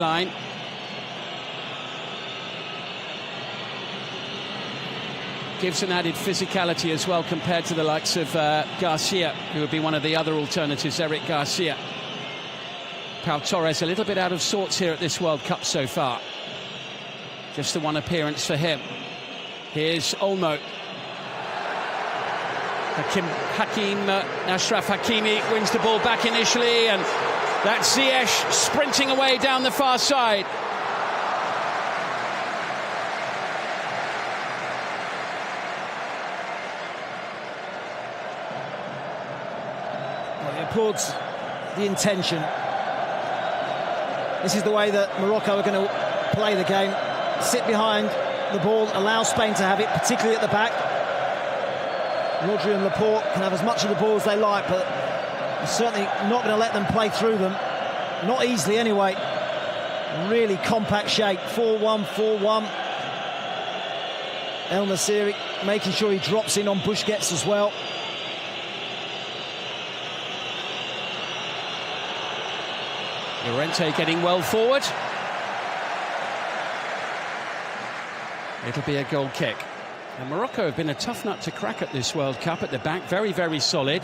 line. Gives an added physicality as well compared to the likes of Garcia, who would be one of the other alternatives, Eric Garcia. Pau Torres a little bit out of sorts here at this World Cup so far. Just the one appearance for him. Here's Olmo. Achraf Hakimi wins the ball back initially, and that's Ziyech sprinting away down the far side. Well, he applauds the intention. This is the way that Morocco are going to play the game. Sit behind the ball, allow Spain to have it, particularly at the back. Rodri and Laporte can have as much of the ball as they like, but they're certainly not going to let them play through them. Not easily anyway. Really compact shape. 4-1, 4-1. El Nassiri making sure he drops in on Busquets as well. Llorente getting well forward. It'll be a goal kick. And Morocco have been a tough nut to crack at this World Cup at the back. Very, very solid.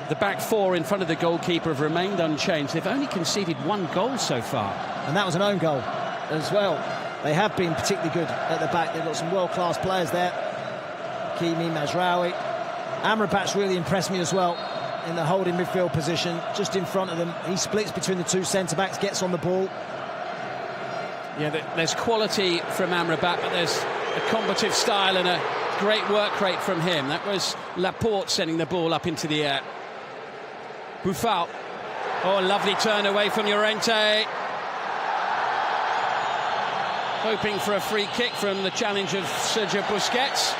The back four in front of the goalkeeper have remained unchanged. They've only conceded one goal so far. And that was an own goal as well. They have been particularly good at the back. They've got some world-class players there. Hakimi, Mazraoui. Amrabat's really impressed me as well in the holding midfield position, just in front of them. He splits between the two centre-backs, gets on the ball. Yeah, there's quality from Amrabat, but there's a combative style and a great work rate from him. That was Laporte sending the ball up into the air. Buffal. Oh, a lovely turn away from Llorente. Hoping for a free kick from the challenge of Sergio Busquets.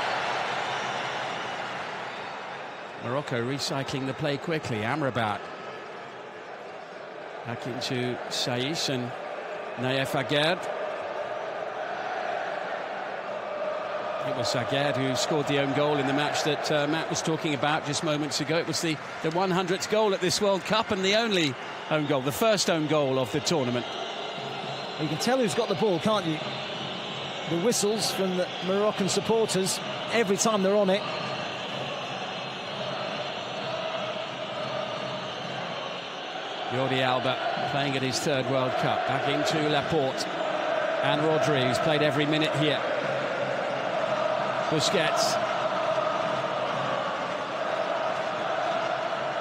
Morocco recycling the play quickly. Amrabat. Back into Saïs and Naïef Aguerd. It was Aguerd who scored the own goal in the match that Matt was talking about just moments ago. It was the 100th goal at this World Cup and the only own goal, the first own goal of the tournament. You can tell who's got the ball, can't you? The whistles from the Moroccan supporters every time they're on it. Jordi Alba playing at his third World Cup. Back into Laporte and Rodri, who's played every minute here. Busquets.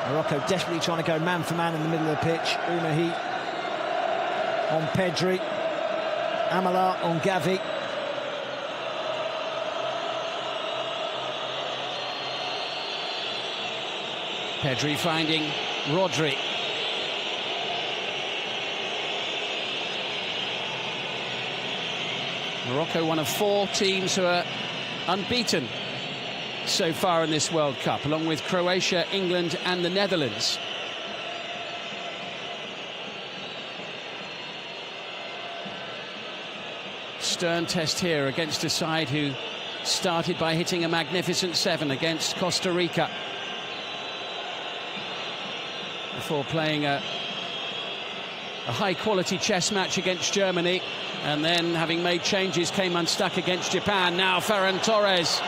Morocco desperately trying to go man for man in the middle of the pitch. Ounahi on Pedri. Amala on Gavi. Pedri finding Rodri. Morocco, one of four teams who are unbeaten so far in this World Cup, along with Croatia, England and the Netherlands. Stern test here against a side who started by hitting a magnificent 7 against Costa Rica before playing a high-quality chess match against Germany, and then, having made changes, came unstuck against Japan. Now Ferran Torres.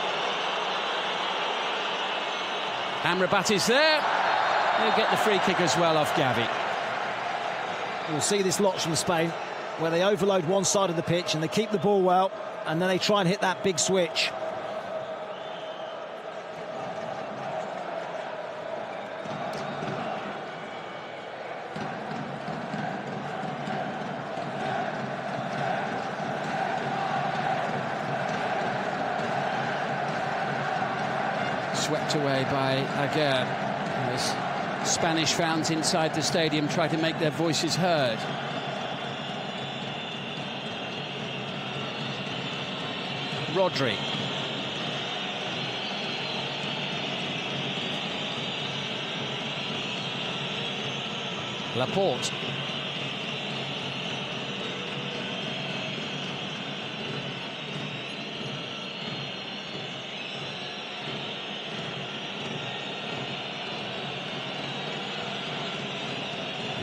Amrabat is there. He'll get the free kick as well off Gavi. We'll see this lot from Spain, where they overload one side of the pitch and they keep the ball well, and then they try and hit that big switch. Swept away by Aguerd as Spanish fans inside the stadium try to make their voices heard. Rodri. Laporte.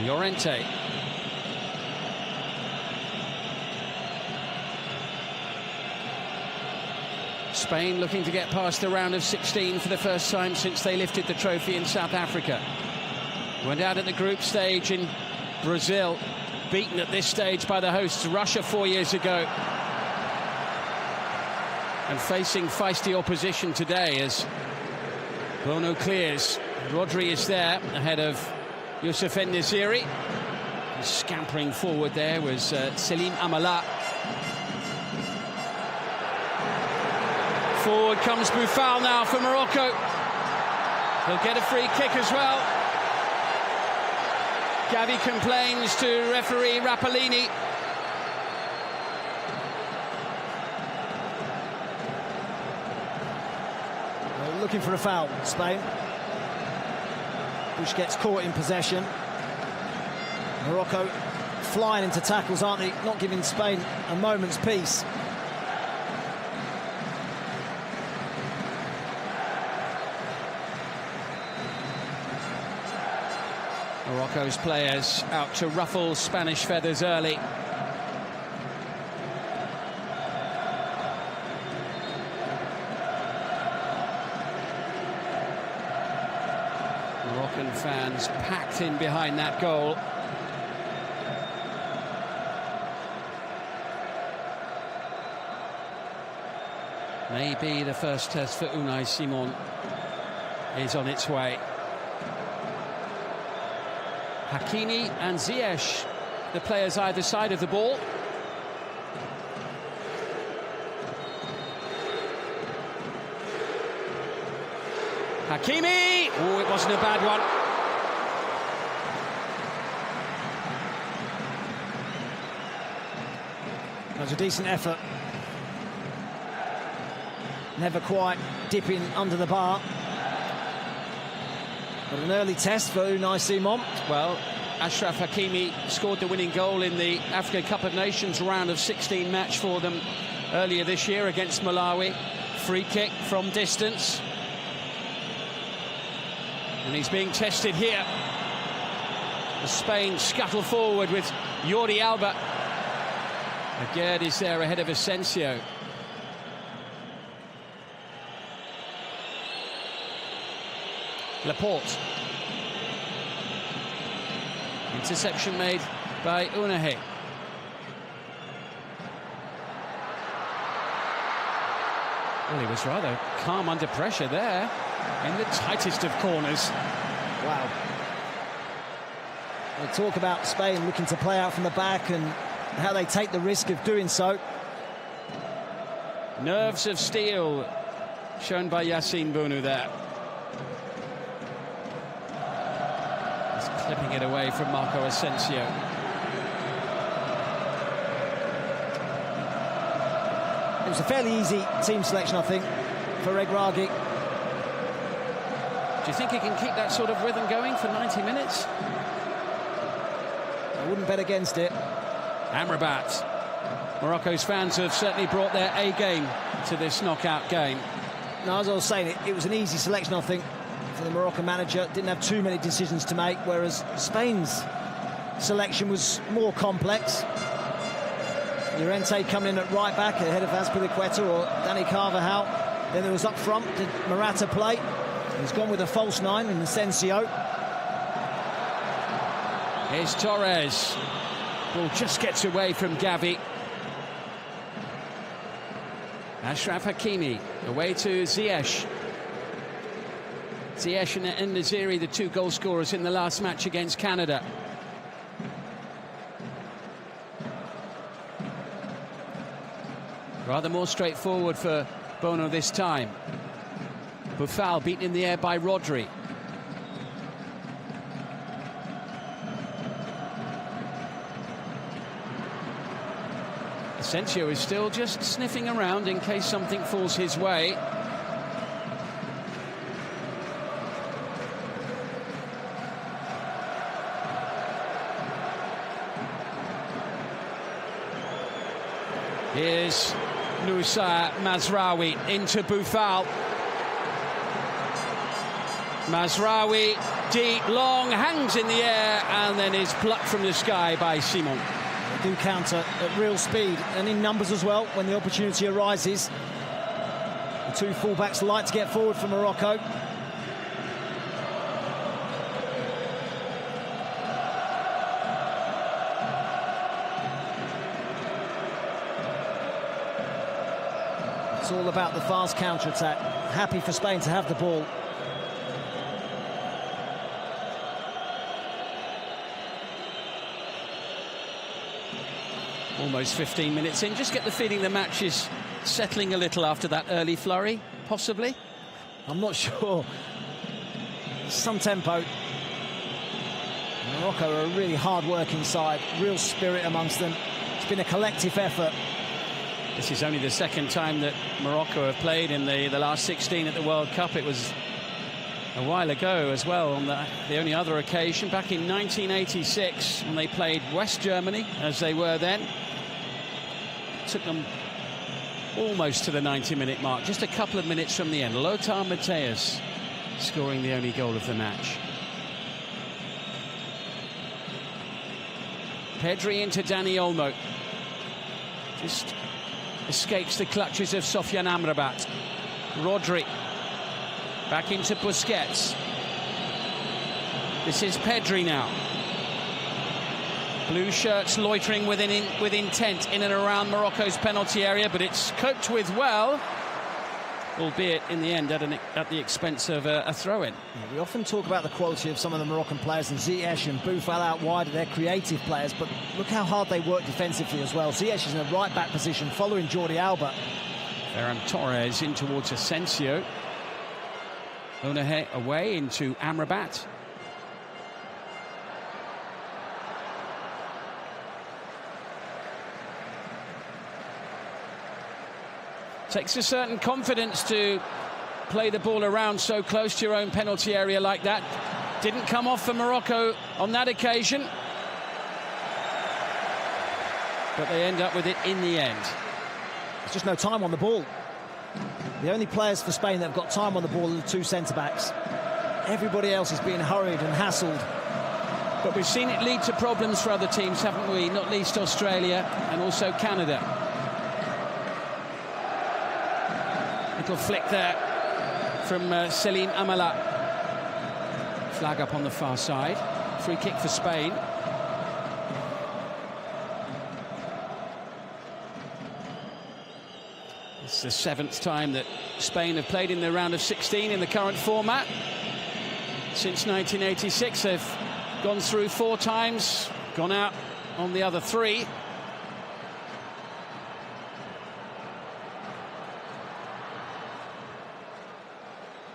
Llorente. Spain looking to get past the round of 16 for the first time since they lifted the trophy in South Africa. Went out at the group stage in Brazil, beaten at this stage by the hosts Russia 4 years ago. And facing feisty opposition today as Bono clears. Rodri is there ahead of Youssef En-Nesyri. Scampering forward there was Selim Amala. Forward comes Boufal now for Morocco. He'll get a free kick as well. Gavi complains to referee Rapalini. They're looking for a foul, Spain. Bush gets caught in possession. Morocco flying into tackles, aren't they? Not giving Spain a moment's peace. Morocco's players out to ruffle Spanish feathers early. Moroccan fans packed in behind that goal. Maybe the first test for Unai Simon is on its way. Hakimi and Ziyech, the players either side of the ball. Hakimi! Oh, it wasn't a bad one. That was a decent effort. Never quite dipping under the bar. But an early test for Unai Simon. Well, Achraf Hakimi scored the winning goal in the Africa Cup of Nations round of 16 match for them earlier this year against Malawi. Free kick from distance. And he's being tested here. As Spain scuttle forward with Jordi Alba. Aguerd is there ahead of Asensio. Laporte. Interception made by Unahe. Well, he was rather calm under pressure there in the tightest of corners. Wow. We'll talk about Spain looking to play out from the back and how they take the risk of doing so. Nerves of steel shown by Yassine Bounou there. Clipping it away from Marco Asensio. It was a fairly easy team selection, I think, for Regragui. Do you think he can keep that sort of rhythm going for 90 minutes? I wouldn't bet against it. Amrabat. Morocco's fans have certainly brought their A game to this knockout game. No, as I was saying, it was an easy selection, I think, for the Moroccan manager. Didn't have too many decisions to make, whereas Spain's selection was more complex. Llorente coming in at right back ahead of Azpilicueta or Dani Carvajal. Then there was up front, did Morata play? He's gone with a false nine in Asensio. Here's Torres. Ball just gets away from Gavi. Achraf Hakimi away to Ziyech. Ziyech and En-Nesyri, the two goal scorers in the last match against Canada. Rather more straightforward for Bono this time. Boufal beaten in the air by Rodri. Asensio is still just sniffing around in case something falls his way. Here's Noussa Mazraoui into Boufal. Mazraoui, deep, long, hangs in the air and then is plucked from the sky by Simon. They do counter at real speed and in numbers as well when the opportunity arises. The two full-backs like to get forward for Morocco. It's all about the fast counter-attack. Happy for Spain to have the ball. Almost 15 minutes in. Just get the feeling the match is settling a little after that early flurry, possibly. I'm not sure. Some tempo. Morocco are a really hard-working side, real spirit amongst them. It's been a collective effort. This is only the second time that Morocco have played in the last 16 at the World Cup. It was a while ago as well, on the only other occasion, back in 1986, when they played West Germany, as they were then. Took them almost to the 90-minute mark, just a couple of minutes from the end. Lothar Matthäus scoring the only goal of the match. Pedri into Dani Olmo. Just escapes the clutches of Sofiane Amrabat. Rodri back into Busquets. This is Pedri now. Blue shirts loitering with intent in and around Morocco's penalty area, but it's coped with well, albeit in the end at the expense of a throw-in. Yeah, we often talk about the quality of some of the Moroccan players, and Ziyech and Boufal out wide, they're creative players, but look how hard they work defensively as well. Ziyech is in a right-back position following Jordi Alba. Ferran Torres in towards Asensio. Onahe away into Amrabat. Takes a certain confidence to play the ball around so close to your own penalty area like that. Didn't come off for Morocco on that occasion, but they end up with it in the end. There's just no time on the ball. The only players for Spain that have got time on the ball are the two centre-backs. Everybody else is being hurried and hassled. But we've seen it lead to problems for other teams, haven't we? Not least Australia and also Canada. Little flick there from Selim Amala. Flag up on the far side. Free kick for Spain. It's the 7th time that Spain have played in the round of 16 in the current format. Since 1986, they've gone through 4 times, gone out on the other 3.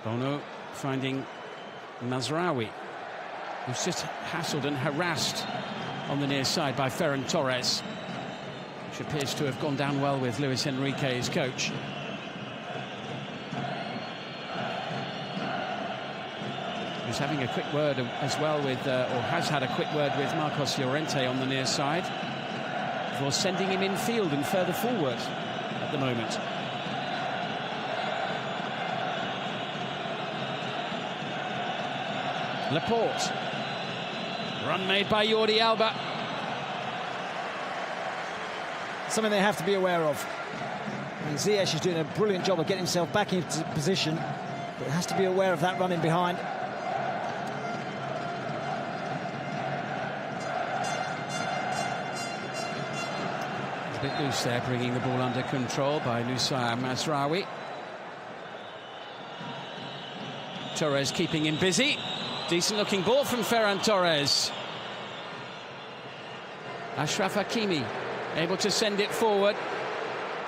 Bono finding Mazraoui, who's just hassled and harassed on the near side by Ferran Torres, which appears to have gone down well with Luis Enrique, his coach. Who's having a quick word as well with, or has had a quick word with Marcos Llorente on the near side, before sending him infield and further forward at the moment. Laporte. Run made by Jordi Alba. Something they have to be aware of. I mean, Ziyech is doing a brilliant job of getting himself back into position, but has to be aware of that running behind. A bit loose there, bringing the ball under control by Nusayr Mazraoui. Torres keeping him busy. Decent looking ball from Ferran Torres. Achraf Hakimi able to send it forward.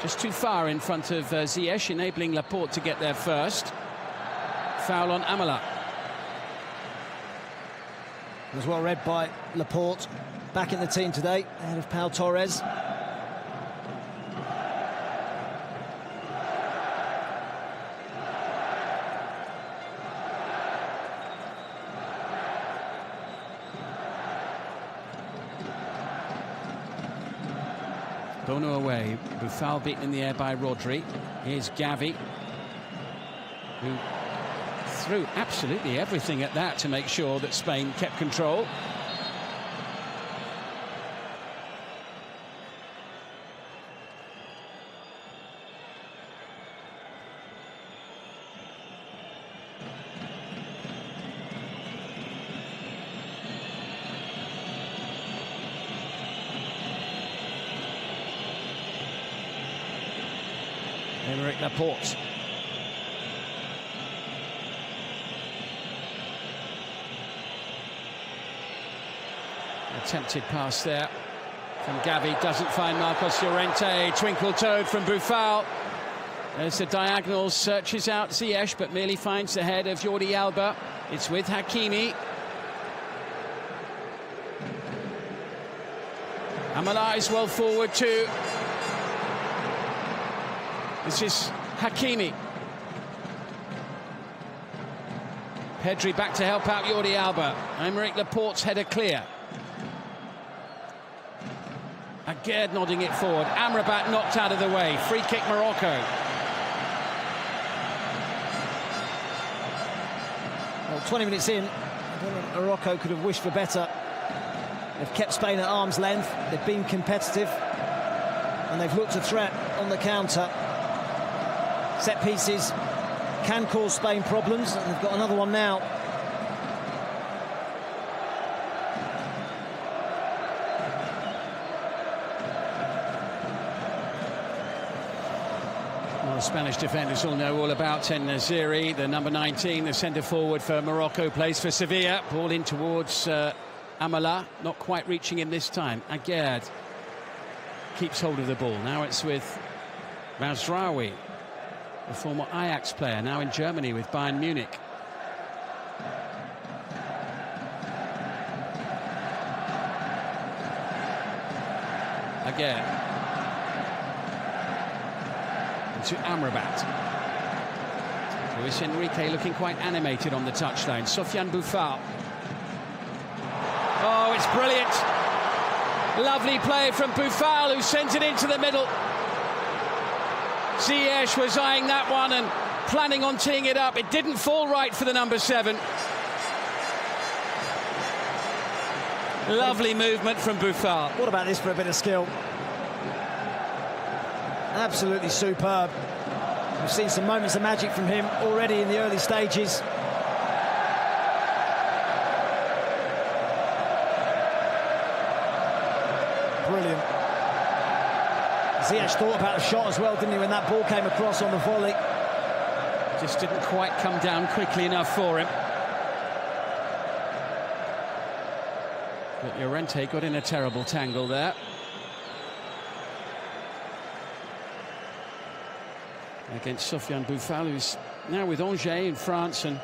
Just too far in front of Ziyech, enabling Laporte to get there first. Foul on Amala. It was well read by Laporte. Back in the team today, ahead of Pau Torres. Bono away. Boufal beaten in the air by Rodri. Here's Gavi, who threw absolutely everything at that to make sure that Spain kept control. Aymeric Laporte. Attempted pass there from Gavi, doesn't find Marcos Llorente. Twinkle-toed from Boufal. There's the diagonal, searches out Ziyech, but merely finds the head of Jordi Alba. It's with Hakimi. Amala is well forward too. This is Hakimi. Pedri back to help out Jordi Alba. Aymeric Laporte's header clear. Aguerd nodding it forward. Amrabat knocked out of the way. Free kick Morocco. Well, 20 minutes in, I don't think Morocco could have wished for better. They've kept Spain at arm's length. They've been competitive. And they've looked a threat on the counter. Set pieces can cause Spain problems. And they've got another one now. Well, the Spanish defenders will know all about En-Nesyri, the number 19, the centre-forward for Morocco, plays for Sevilla. Ball in towards Amala, not quite reaching him this time. Aguerd keeps hold of the ball. Now it's with Mazraoui, the former Ajax player, now in Germany with Bayern Munich. Aguerd. To Amrabat. Luis Enrique looking quite animated on the touchline. Sofiane Boufal. Oh, it's brilliant. Lovely play from Boufal, who sends it into the middle. Ziyech was eyeing that one and planning on teeing it up. It didn't fall right for the number 7. Lovely movement from Boufal. What about this for a bit of skill? Absolutely superb. We've seen some moments of magic from him already in the early stages. Brilliant. Ziyech thought about the shot as well, didn't he, when that ball came across on the volley? Just didn't quite come down quickly enough for him. But Llorente got in a terrible tangle there. Against Sofiane Boufal, who's now with Angers in France and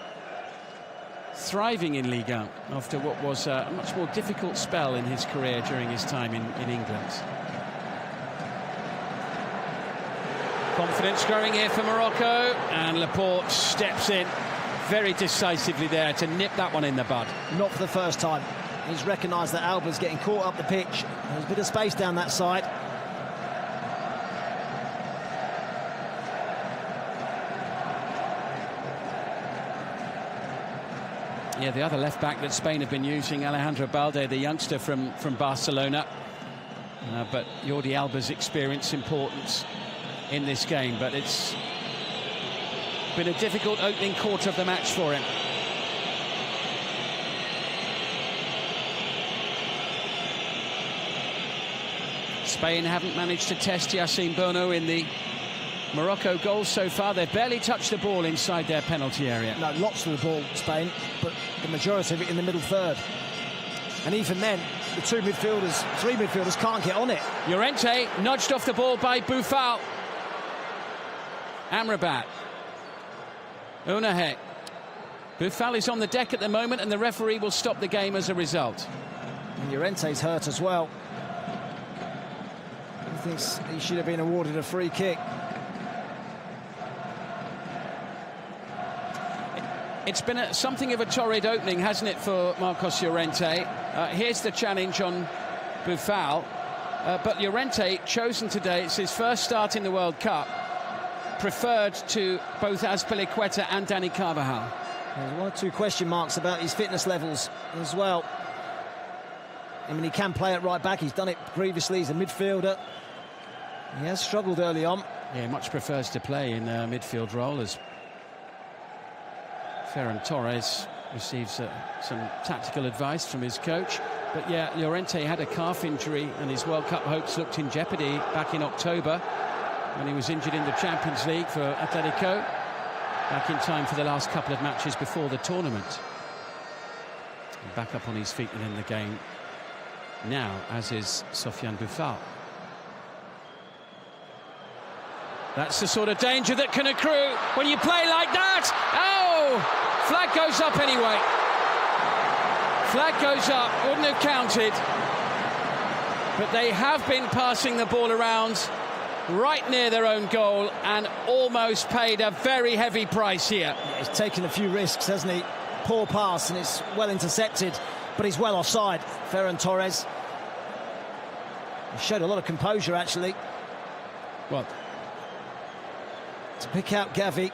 thriving in Ligue 1 after what was a much more difficult spell in his career during his time in England. Confidence growing here for Morocco, and Laporte steps in very decisively there to nip that one in the bud. Not for the first time. He's recognised that Alba's getting caught up the pitch. There's a bit of space down that side. Yeah, the other left-back that Spain have been using, Alejandro Balde, the youngster from Barcelona. But Jordi Alba's experience, importance in this game. But it's been a difficult opening quarter of the match for him. Spain haven't managed to test Yassine Bono in the Morocco goals so far. They've barely touched the ball inside their penalty area. No, lots of the ball, Spain, but the majority of it in the middle third. And even then, the three midfielders can't get on it. Llorente nudged off the ball by Boufal. Amrabat. Unahe. Boufal is on the deck at the moment, and the referee will stop the game as a result. And Llorente's hurt as well. He thinks he should have been awarded a free kick. It's been something of a torrid opening, hasn't it, for Marcos Llorente? Here's the challenge on Boufal. But Llorente, chosen today, it's his first start in the World Cup, preferred to both Azpilicueta and Dani Carvajal. There's one or two question marks about his fitness levels as well. I mean, he can play at right back. He's done it previously. He's a midfielder. He has struggled early on. Yeah, much prefers to play in a midfield role as Ferran Torres receives some tactical advice from his coach. But yeah, Llorente had a calf injury and his World Cup hopes looked in jeopardy back in October. when he was injured in the Champions League for Atletico, back in time for the last couple of matches before the tournament. And back up on his feet and in the game now, as is Sofiane Boufal. That's the sort of danger that can accrue when you play like that. Oh! Flag goes up anyway. Flag goes up, wouldn't have counted. But they have been passing the ball around right near their own goal and almost paid a very heavy price here. Yeah, he's taken a few risks, hasn't he? Poor pass, and it's well intercepted, but he's well offside. Ferran Torres. He showed a lot of composure, actually. Well, to pick out Gavi.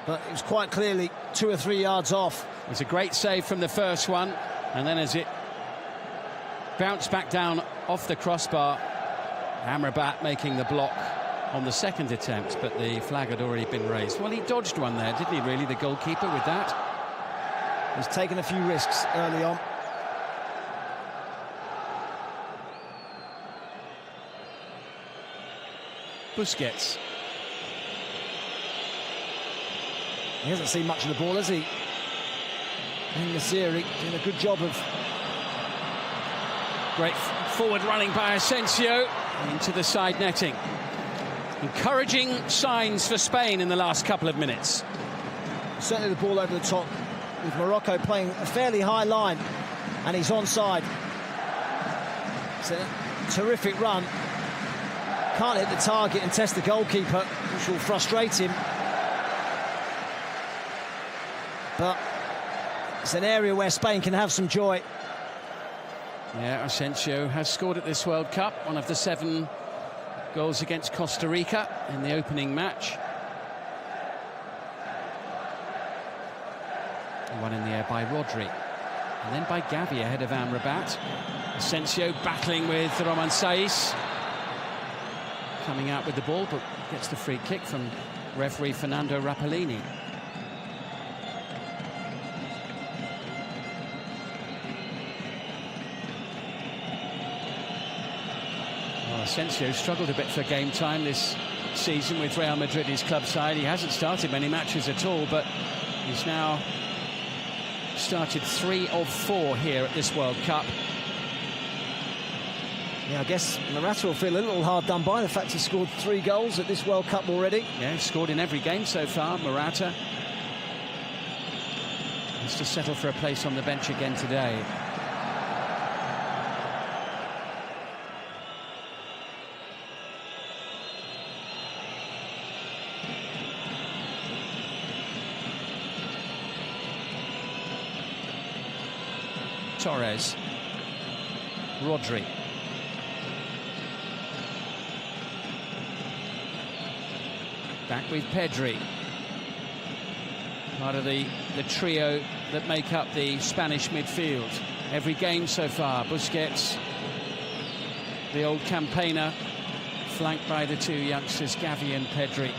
But it was quite clearly 2 or 3 yards off. it was a great save from the first one, and then as it bounced back down off the crossbar, Amrabat making the block on the second attempt, but the flag had already been raised. Well, he dodged one there, didn't he, really, the goalkeeper, with that? He's taken a few risks early on. Busquets. He hasn't seen much of the ball, has he? And Nasiri doing a good job of... Great forward running by Asensio into the side netting. Encouraging signs for Spain in the last couple of minutes. Certainly the ball over the top, with Morocco playing a fairly high line, and he's onside. It's a terrific run. Can't hit the target and test the goalkeeper, which will frustrate him. But it's an area where Spain can have some joy. Yeah, Asensio has scored at this World Cup, one of the 7 goals against Costa Rica in the opening match. One in the air by Rodri, and then by Gavi ahead of Amrabat. Asensio battling with Roman Saiz, coming out with the ball, but gets the free kick from referee Fernando Rapellini. Asensio struggled a bit for game time this season with Real Madrid, his club side. He hasn't started many matches at all, but he's now started 3 of 4 here at this World Cup. Yeah, I guess Morata will feel a little hard done by the fact he scored 3 goals at this World Cup already. Yeah, he's scored in every game so far, Morata. Has to settle for a place on the bench again today. Torres, Rodri, back with Pedri, part of the trio that make up the Spanish midfield. Every game so far, Busquets, the old campaigner, flanked by the 2 youngsters, Gavi and Pedri.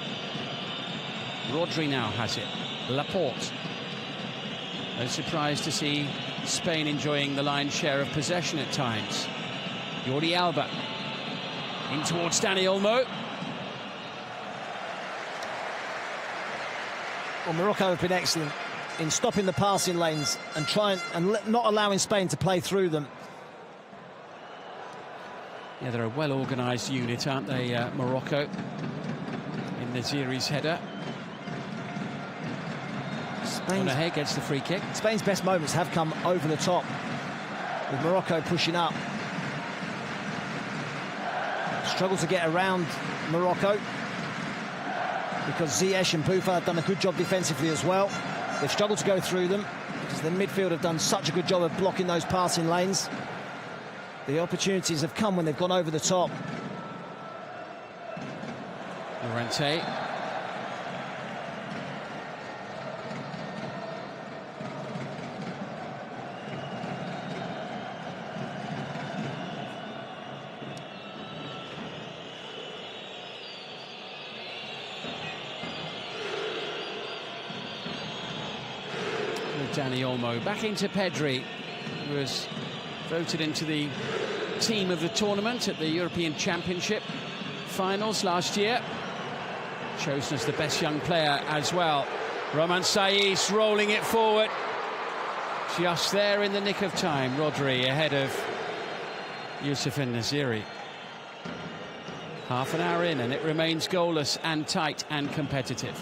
Rodri now has it, Laporte. No surprise to see Spain enjoying the lion's share of possession at times. Jordi Alba in towards Dani Olmo. Well, Morocco have been excellent in stopping the passing lanes and not allowing Spain to play through them. Yeah, they're a well-organised unit, aren't they, Morocco? In Nasiri's header. On ahead gets the free kick. Spain's best moments have come over the top, with Morocco pushing up. Struggle to get around Morocco because Ziyech and Boufal have done a good job defensively as well. They've struggled to go through them because the midfield have done such a good job of blocking those passing lanes. The opportunities have come when they've gone over the top. Llorente. Dani Olmo back into Pedri, who was voted into the team of the tournament at the European Championship finals last year. Chosen as the best young player as well. Roman Saiz rolling it forward. Just there in the nick of time. Rodri ahead of Youssef En-Nesyri. Half an hour in and it remains goalless and tight and competitive.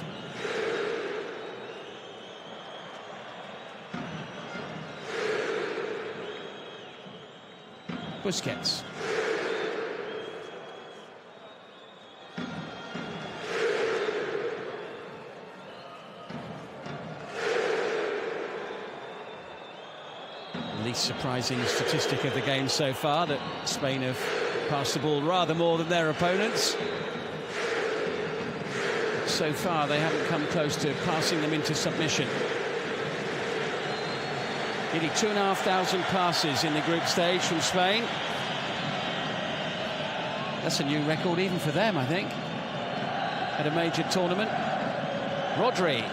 Busquets. Least surprising statistic of the game so far, that Spain have passed the ball rather more than their opponents. So far they haven't come close to passing them into submission. Nearly 2,500 passes in the group stage from Spain. That's a new record even for them, I think, at a major tournament. Rodri.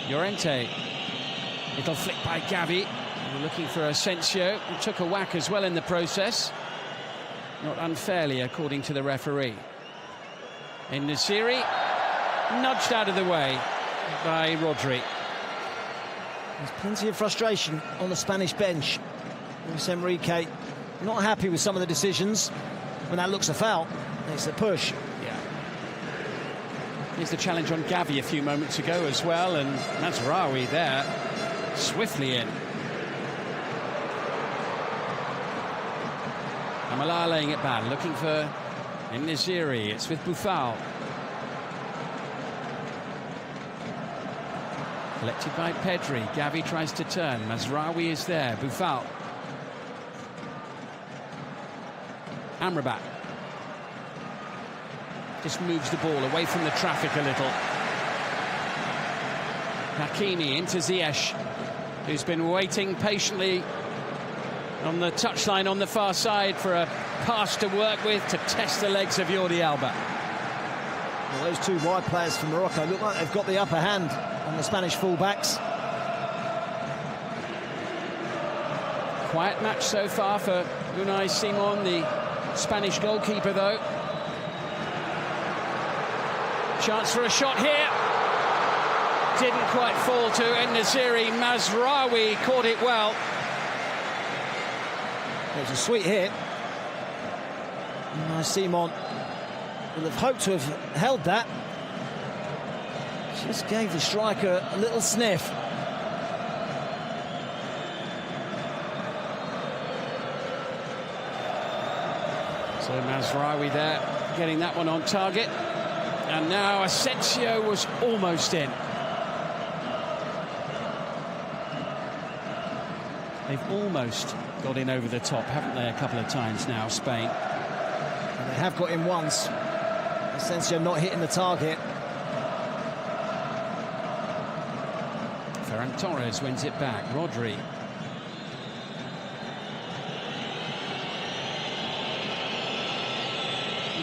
Llorente. Little flick by Gavi. We're looking for Asensio, who took a whack as well in the process. Not unfairly, according to the referee. En-Nesyri nudged out of the way by Rodri. There's plenty of frustration on the Spanish bench. Luis Enrique not happy with some of the decisions. When that looks a foul, it's a push. Yeah. Here's the challenge on Gavi a few moments ago as well, and Mazraoui there, swiftly in. Amala laying it back, looking for En-Nesyri. It's with Boufal. Collected by Pedri. Gavi tries to turn. Mazraoui is there. Boufal. Amrabat. Just moves the ball away from the traffic a little. Hakimi into Ziyech, who's been waiting patiently on the touchline on the far side for a pass to work with to test the legs of Jordi Alba. Well, those two wide players from Morocco look like they've got the upper hand on the Spanish full-backs. Quiet match so far for Unai Simon, the Spanish goalkeeper, though. Chance for a shot here. Didn't quite fall to En-Nesyri. Mazraoui caught it well. It was a sweet hit. Unai Simon will have hoped to have held that. Just gave the striker a little sniff. So Mazraoui there, getting that one on target. And now Asensio was almost in. They've almost got in over the top, haven't they, a couple of times now, Spain? And they have got in once. Asensio not hitting the target. Ferran Torres wins it back. Rodri.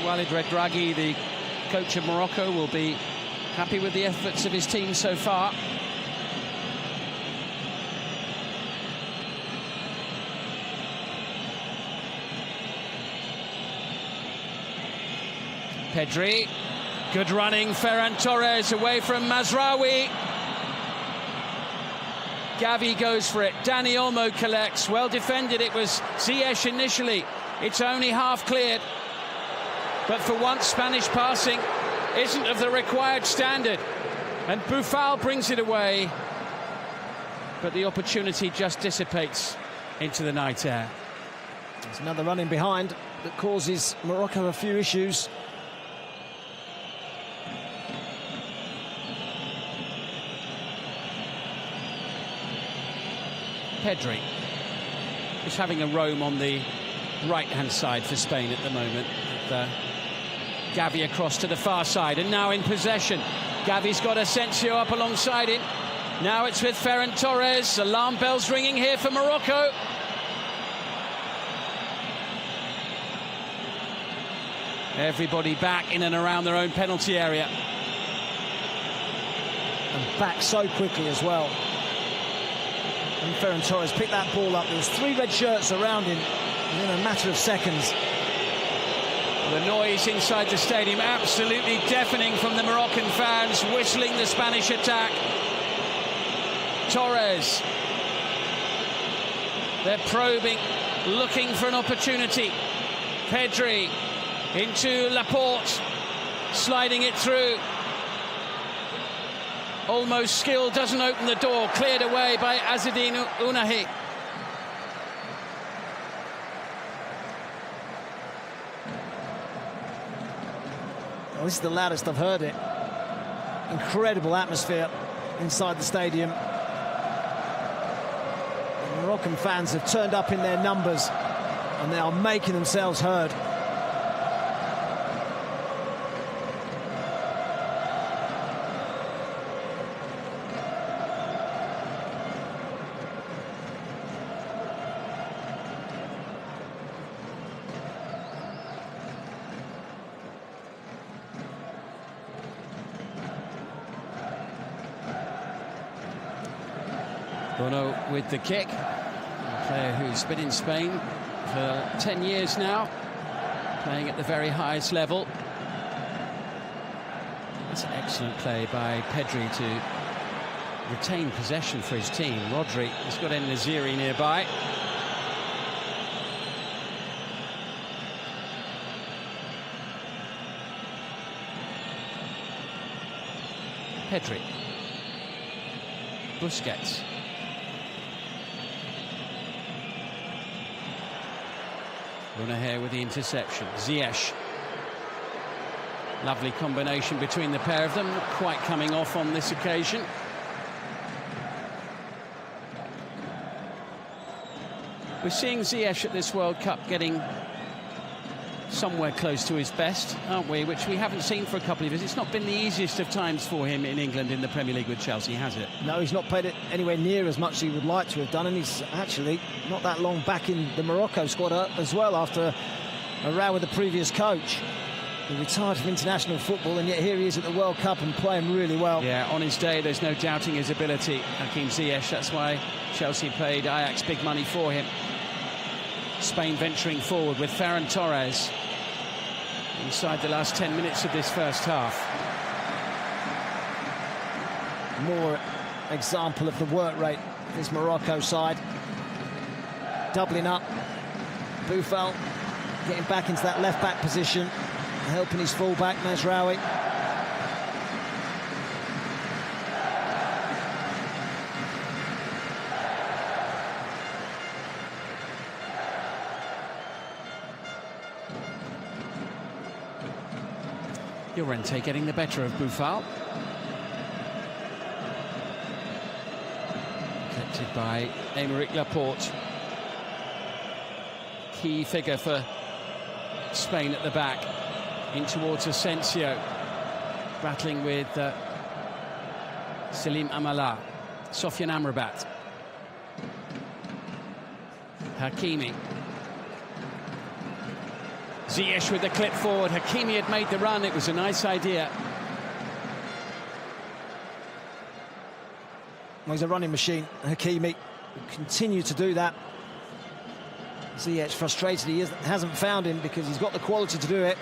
Walid Regragui, the coach of Morocco, will be happy with the efforts of his team so far. Pedri, good running. Ferran Torres away from Mazraoui. Gavi goes for it. Dani Olmo collects. Well defended. It was Ziyech initially. It's only half cleared. But for once, Spanish passing isn't of the required standard. And Boufal brings it away. But the opportunity just dissipates into the night air. There's another running behind that causes Morocco a few issues. Pedri is having a roam on the right-hand side for Spain at the moment. Gavi across to the far side, and now in possession. Gavi's got Asensio up alongside him. Now it's with Ferran Torres. Alarm bells ringing here for Morocco. Everybody back in and around their own penalty area. And back so quickly as well. And Ferran Torres picked that ball up. There was 3 red shirts around him within a matter of seconds. The noise inside the stadium absolutely deafening from the Moroccan fans, whistling the Spanish attack. Torres. They're probing, looking for an opportunity. Pedri into Laporte, sliding it through. Almost skill doesn't open the door, cleared away by Azzedine Ounahi. Well, this is the loudest I've heard it. Incredible atmosphere inside the stadium. The Moroccan fans have turned up in their numbers and they are making themselves heard. Bono with the kick, a player who's been in Spain for 10 years now, playing at the very highest level. That's an excellent play by Pedri to retain possession for his team. Rodri has got En-Nesyri nearby. Pedri. Busquets. Ounahi with the interception. Ziyech. Lovely combination between the pair of them, not quite coming off on this occasion. We're seeing Ziyech at this World Cup getting somewhere close to his best, aren't we? Which we haven't seen for a couple of years. It's not been the easiest of times for him in England in the Premier League with Chelsea, has it? No, he's not played it anywhere near as much as he would like to have done, and he's actually not that long back in the Morocco squad as well after a row with the previous coach. He retired from international football, and yet here he is at the World Cup and playing really well. Yeah, on his day, there's no doubting his ability, Hakim Ziyech. That's why Chelsea paid Ajax big money for him. Spain venturing forward with Ferran Torres inside the last 10 minutes of this first half. More example of the work rate of this Morocco side. Doubling up. Boufal getting back into that left-back position, helping his full-back, Mazraoui. Llorente getting the better of Boufal. Collected by Aymeric Laporte. Key figure for Spain at the back. In towards Asensio. Battling with Salim Amala. Sofiane Amrabat. Hakimi. Ziyech with the clip forward. Hakimi had made the run. It was a nice idea. Well, he's a running machine. Hakimi will continue to do that. Ziyech frustrated he hasn't found him because he's got the quality to do it.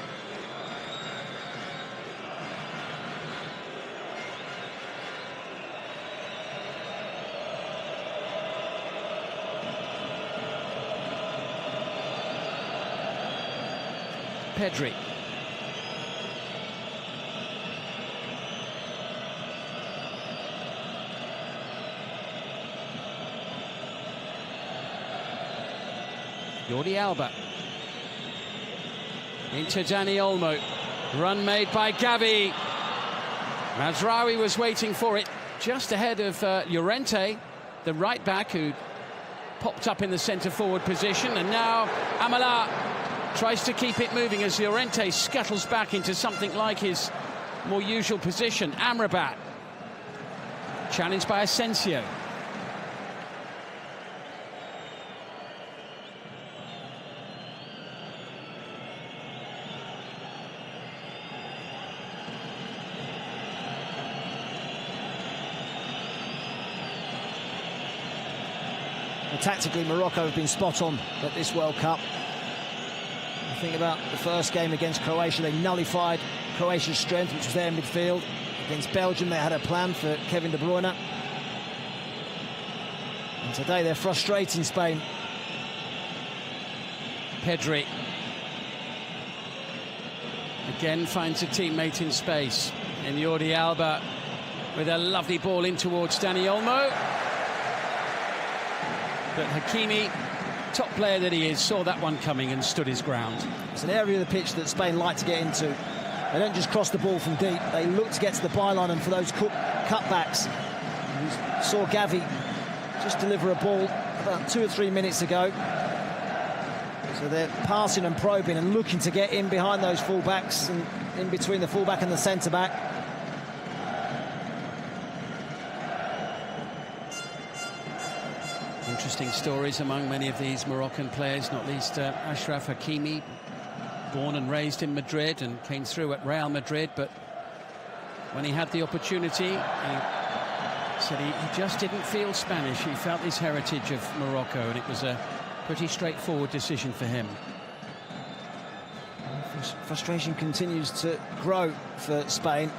Pedri. Jordi Alba. Into Dani Olmo. Run made by Gavi. Mazraoui was waiting for it just ahead of Llorente, the right back who popped up in the centre-forward position. And now Amala tries to keep it moving as Llorente scuttles back into something like his more usual position. Amrabat. Challenged by Asensio. tactically, Morocco have been spot on at this World Cup. I think about the first game against Croatia, they nullified Croatia's strength, which was their midfield. Against Belgium, they had a plan for Kevin De Bruyne. And today, they're frustrating Spain. Pedri again finds a teammate in space. In Jordi Alba with a lovely ball in towards Dani Olmo. But Hakimi, top player that he is, saw that one coming and stood his ground. It's an area of the pitch that Spain like to get into. They don't just cross the ball from deep, they look to get to the byline, and for those cutbacks. You saw Gavi just deliver a ball about 2 or 3 minutes ago. So they're passing and probing and looking to get in behind those full-backs and in between the full-back and the centre-back. Interesting stories among many of these Moroccan players, not least Achraf Hakimi, born and raised in Madrid and came through at Real Madrid, but when he had the opportunity, he said he just didn't feel Spanish. He felt his heritage of Morocco, and it was a pretty straightforward decision for him. Frustration continues to grow for Spain.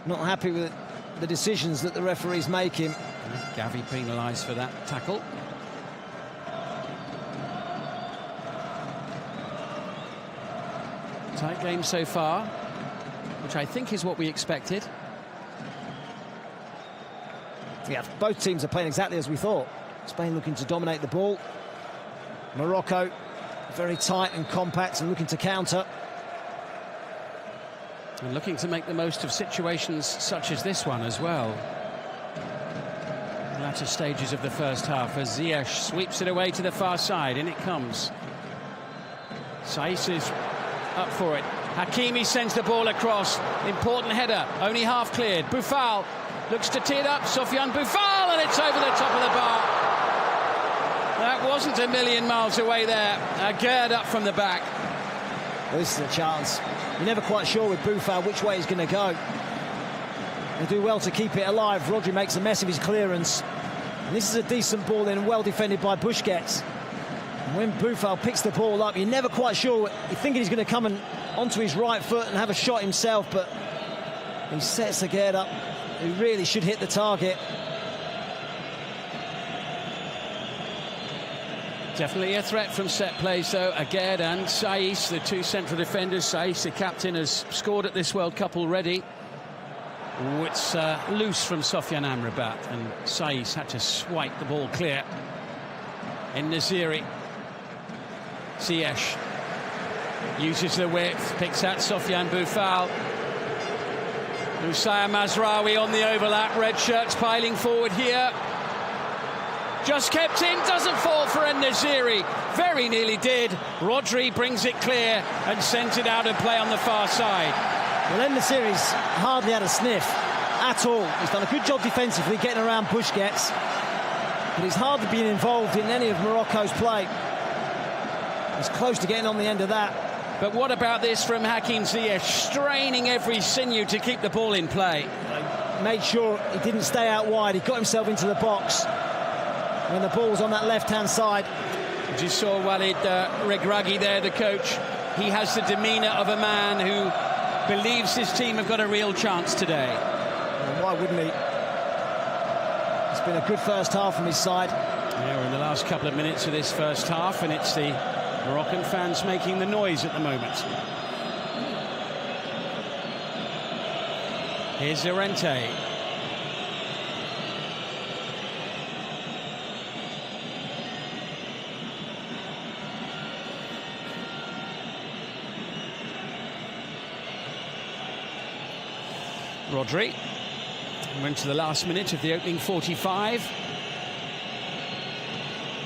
Not happy with the decisions that the referee's making. Gavi penalised for that tackle. Tight game so far, which I think is what we expected. Yeah, both teams are playing exactly as we thought. Spain looking to dominate the ball. Morocco very tight and compact and looking to counter. And looking to make the most of situations such as this one as well. The latter stages of the first half as Ziyech sweeps it away to the far side, in it comes. Saiss is up for it. Hakimi sends the ball across. Important header, only half cleared. Boufal looks to tee it up. Sofiane Boufal, and it's over the top of the bar. That wasn't a million miles away there. Aguerd up from the back. This is a chance. You're never quite sure with Boufal which way he's going to go. They do well to keep it alive. Rodri makes a mess of his clearance. And this is a decent ball in, well defended by Busquets. And when Boufal picks the ball up, you're never quite sure. You're thinking he's going to come onto his right foot and have a shot himself, but he sets Aguerd up. He really should hit the target. Definitely a threat from set plays, though. Aguerd and Saiss, the two central defenders. Saiss, the captain, has scored at this World Cup already. It's loose from Sofiane Amrabat, and Saiss had to swipe the ball clear. In Naziri. Ziyech uses the width, picks out Sofiane Boufal. Moussa Mazraoui on the overlap. Red shirts piling forward here. Just kept in, doesn't fall for En-Nesyri. Very nearly did. Rodri brings it clear and sends it out and play on the far side. Well, En-Nesyri's hardly had a sniff at all. He's done a good job defensively getting around Busquets, but he's hardly been involved in any of Morocco's play. He's close to getting on the end of that. But what about this from Hakim Ziyech, straining every sinew to keep the ball in play? He made sure he didn't stay out wide. He got himself into the box when the ball was on that left-hand side. Just saw Walid Regragui there, the coach. He has the demeanour of a man who believes his team have got a real chance today. Well, why wouldn't he? It's been a good first half from his side. Yeah, we're in the last couple of minutes of this first half, and it's the Moroccan fans making the noise at the moment. Here's Llorente. Rodri went to the last minute of the opening 45.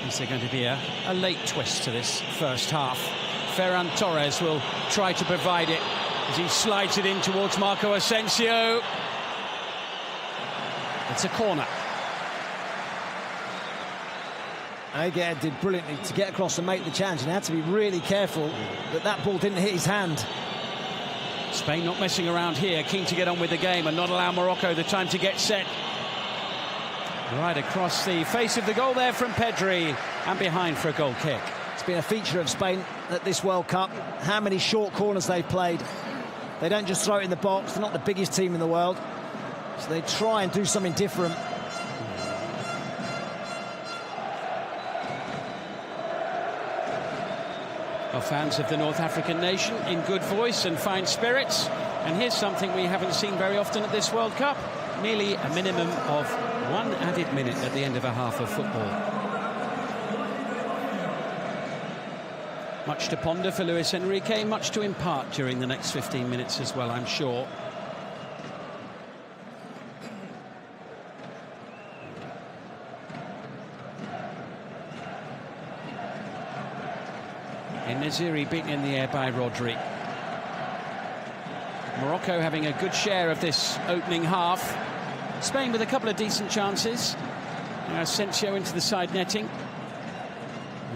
Is there going to be a late twist to this first half? Ferran Torres will try to provide it as he slides it in towards Marco Asensio. It's a corner. Aguerd did brilliantly to get across and make the challenge, and had to be really careful that that ball didn't hit his hand. Spain not messing around here, keen to get on with the game and not allow Morocco the time to get set. Right across the face of the goal there from Pedri, and behind for a goal kick. It's been a feature of Spain at this World Cup. How many short corners they've played. They don't just throw it in the box. They're not the biggest team in the world, so they try and do something different. Well, fans of the North African nation in good voice and fine spirits. And here's something we haven't seen very often at this World Cup. Nearly a minimum of 1 added minute at the end of a half of football. Much to ponder for Luis Enrique, much to impart during the next 15 minutes as well, I'm sure. En-Nesyri beaten in the air by Rodri. Morocco having a good share of this opening half. Spain with a couple of decent chances. Now Asensio into the side netting.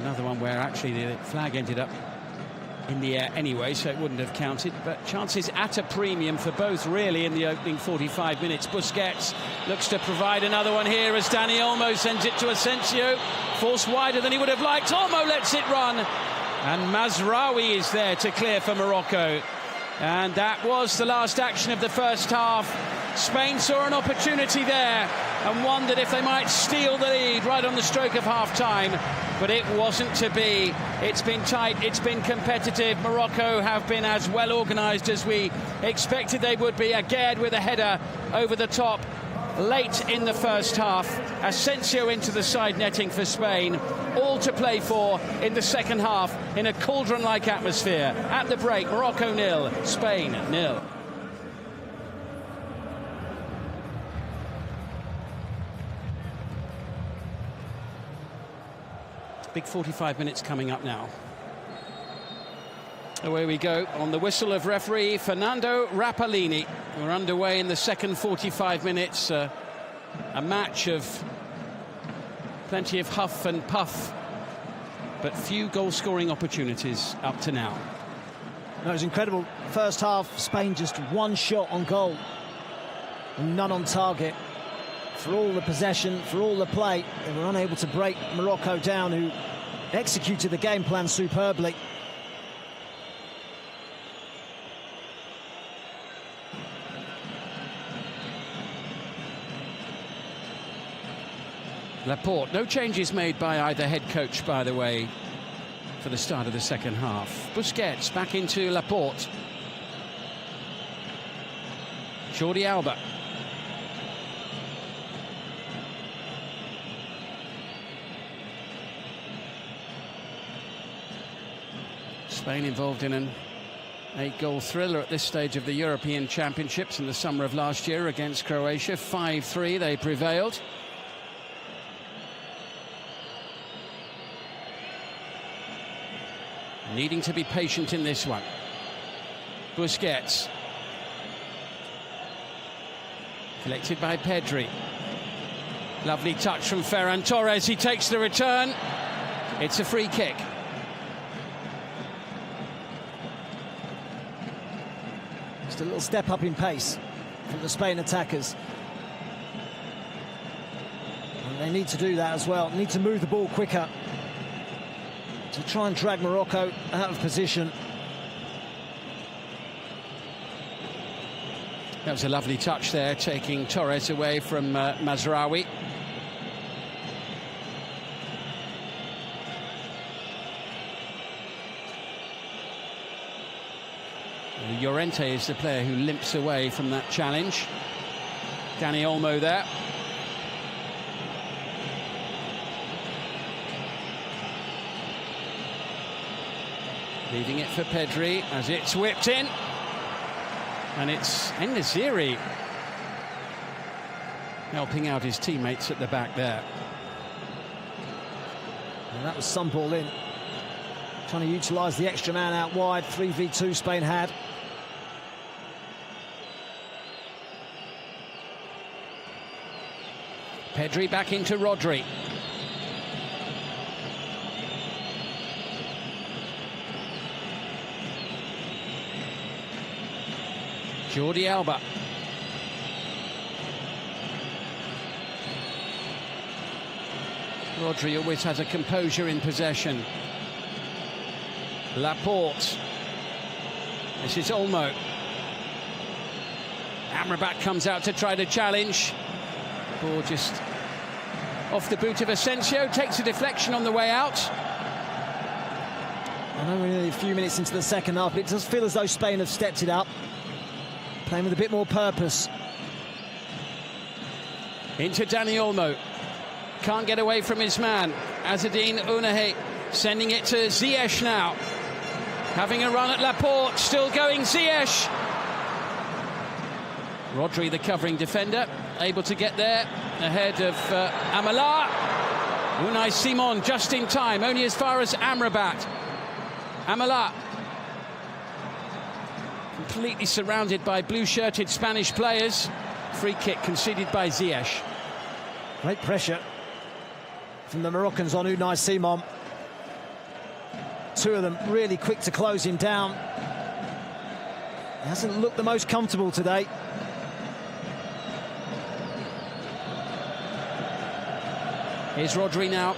Another one where actually the flag ended up in the air anyway, so it wouldn't have counted. But chances at a premium for both, really, in the opening 45 minutes. Busquets looks to provide another one here as Dani Olmo sends it to Asensio. Forced wider than he would have liked. Olmo lets it run. And Mazraoui is there to clear for Morocco. And that was the last action of the first half. Spain saw an opportunity there and wondered if they might steal the lead right on the stroke of half-time. But it wasn't to be. It's been tight, it's been competitive. Morocco have been as well organised as we expected they would be. Aguerd with a header over the top late in the first half. Asensio into the side netting for Spain. All to play for in the second half in a cauldron-like atmosphere. At the break, Morocco 0, Spain 0. Big 45 minutes coming up now. Away we go on the whistle of referee Fernando Rapalini. We're underway in the second 45 minutes. A match of plenty of huff and puff, but few goal-scoring opportunities up to now. It was incredible. First half, Spain just one shot on goal, and none on target. For all the possession, for all the play, they were unable to break Morocco down, who executed the game plan superbly. Laporte, no changes made by either head coach, by the way, for the start of the second half. Busquets back into Laporte. Jordi Alba. Spain involved in an 8-goal thriller at this stage of the European Championships in the summer of last year against Croatia. 5-3 they prevailed. Needing to be patient in this one. Busquets. Collected by Pedri. Lovely touch from Ferran Torres. He takes the return. It's a free kick. Just a little step up in pace from the Spain attackers. And they need to do that as well. Need to move the ball quicker to try and drag Morocco out of position. That was a lovely touch there, taking Torres away from Mazraoui. Llorente is the player who limps away from that challenge. Dani Olmo there. Leaving it for Pedri as it's whipped in. And it's En-Nesyri helping out his teammates at the back there. And that was some ball in. Trying to utilise the extra man out wide. 3v2 Spain had. Pedri back into Rodri. Jordi Alba. Rodri always has a composure in possession. Laporte. This is Olmo. Amrabat comes out to try to challenge. Ball just off the boot of Asensio, takes a deflection on the way out. I know we're only a few minutes into the second half, but it does feel as though Spain have stepped it up, playing with a bit more purpose. Into Dani Olmo. Can't get away from his man. Azzedine Ounahi sending it to Ziyech now. Having a run at Laporte, still going Ziyech. Rodri, the covering defender, able to get there ahead of Amala. Unai Simon just in time, only as far as Amrabat. Amala completely surrounded by blue-shirted Spanish players. Free kick conceded by Ziyech. Great pressure from the Moroccans on Unai Simon. Two of them really quick to close him down. He hasn't looked the most comfortable today. Here's Rodri now.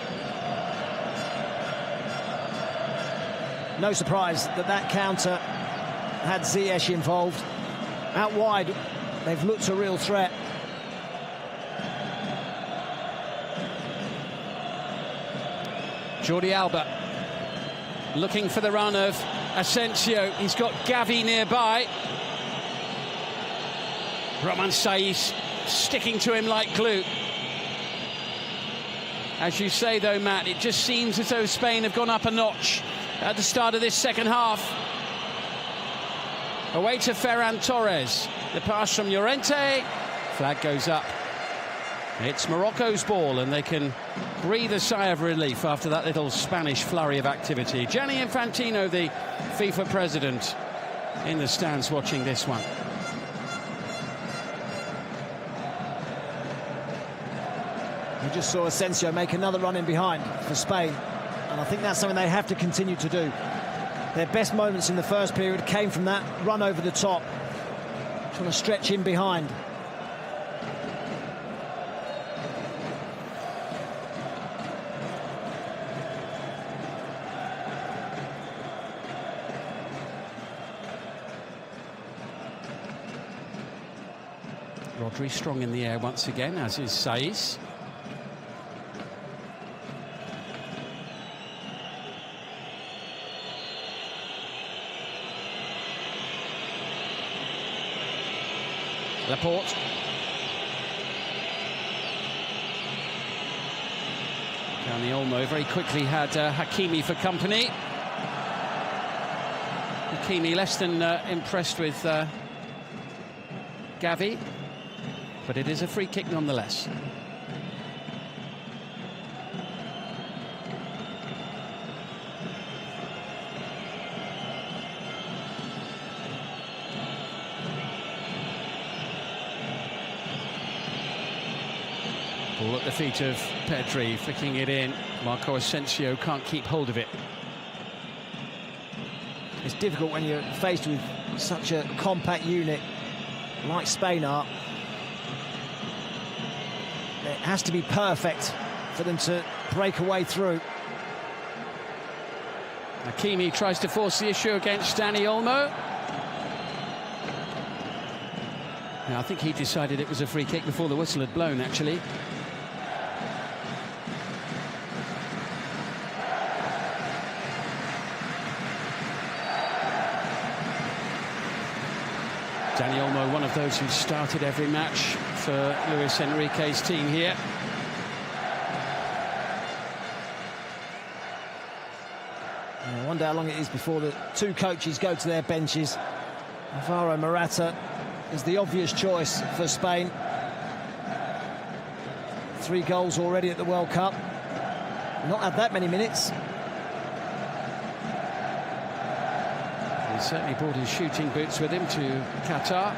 No surprise that that counter had Ziyech involved. Out wide, they've looked a real threat. Jordi Alba looking for the run of Asensio. He's got Gavi nearby. Roman Saiz sticking to him like glue. As you say, though, Matt, it just seems as though Spain have gone up a notch at the start of this second half. Away to Ferran Torres. The pass from Llorente. Flag goes up. It's Morocco's ball, and they can breathe a sigh of relief after that little Spanish flurry of activity. Gianni Infantino, the FIFA president, in the stands watching this one. We just saw Asensio make another run in behind for Spain, and I think that's something they have to continue to do. Their best moments in the first period came from that run over the top, trying to stretch in behind. Rodri strong in the air once again, as is Saiz. Laporte. Dani Olmo very quickly had Hakimi for company. Hakimi less than impressed with Gavi, but it is a free kick nonetheless. Ball at the feet of Pedri, flicking it in. Marco Asensio can't keep hold of it. It's difficult when you're faced with such a compact unit like Spain are. It has to be perfect for them to break a way through. Hakimi tries to force the issue against Dani Olmo. Now, I think he decided it was a free kick before the whistle had blown, actually. Dani Olmo, one of those who started every match for Luis Enrique's team here. I wonder how long it is before the two coaches go to their benches. Alvaro Morata is the obvious choice for Spain. 3 goals already at the World Cup. Not had that many minutes. He certainly brought his shooting boots with him to Qatar.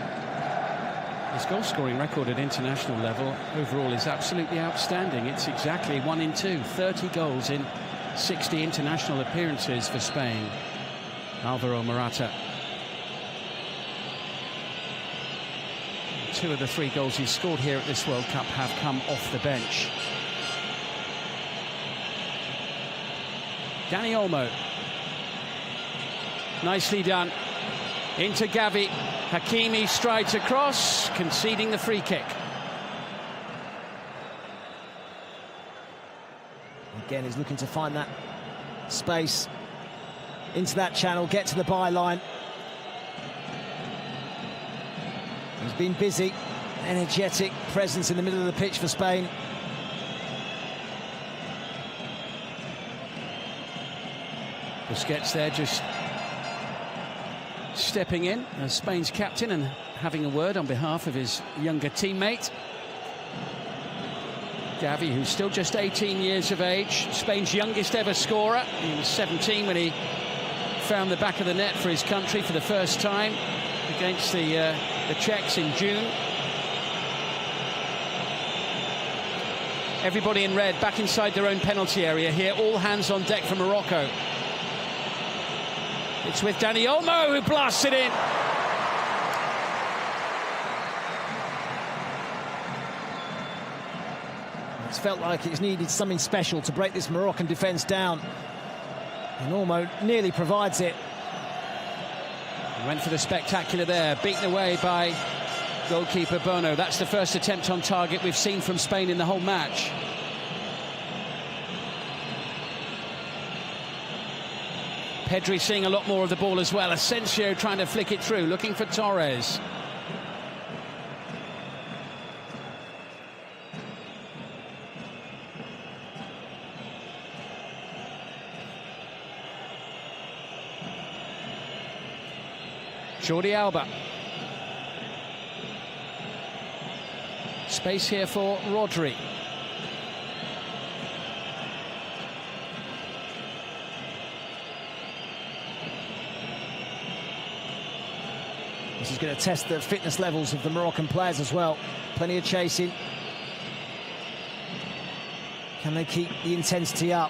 His goal-scoring record at international level overall is absolutely outstanding. It's exactly 1 in 2, 30 goals in 60 international appearances for Spain. Alvaro Morata. 2 of the 3 goals he's scored here at this World Cup have come off the bench. Dani Olmo. Nicely done. Into Gavi. Hakimi strides across, conceding the free kick. Again, he's looking to find that space into that channel, get to the byline. He's been busy, energetic presence in the middle of the pitch for Spain. Busquets there just stepping in as Spain's captain and having a word on behalf of his younger teammate. Gavi, who's still just 18 years of age, Spain's youngest ever scorer. He was 17 when he found the back of the net for his country for the first time against the Czechs in June. Everybody in red back inside their own penalty area here. All hands on deck for Morocco. It's with Dani Olmo who blasts it in. It's felt like it's needed something special to break this Moroccan defence down. And Olmo nearly provides it. He went for the spectacular there, beaten away by goalkeeper Bono. That's the first attempt on target we've seen from Spain in the whole match. Pedri seeing a lot more of the ball as well. Asensio trying to flick it through, looking for Torres. Jordi Alba. Space here for Rodri. This is going to test the fitness levels of the Moroccan players as well. Plenty of chasing. Can they keep the intensity up?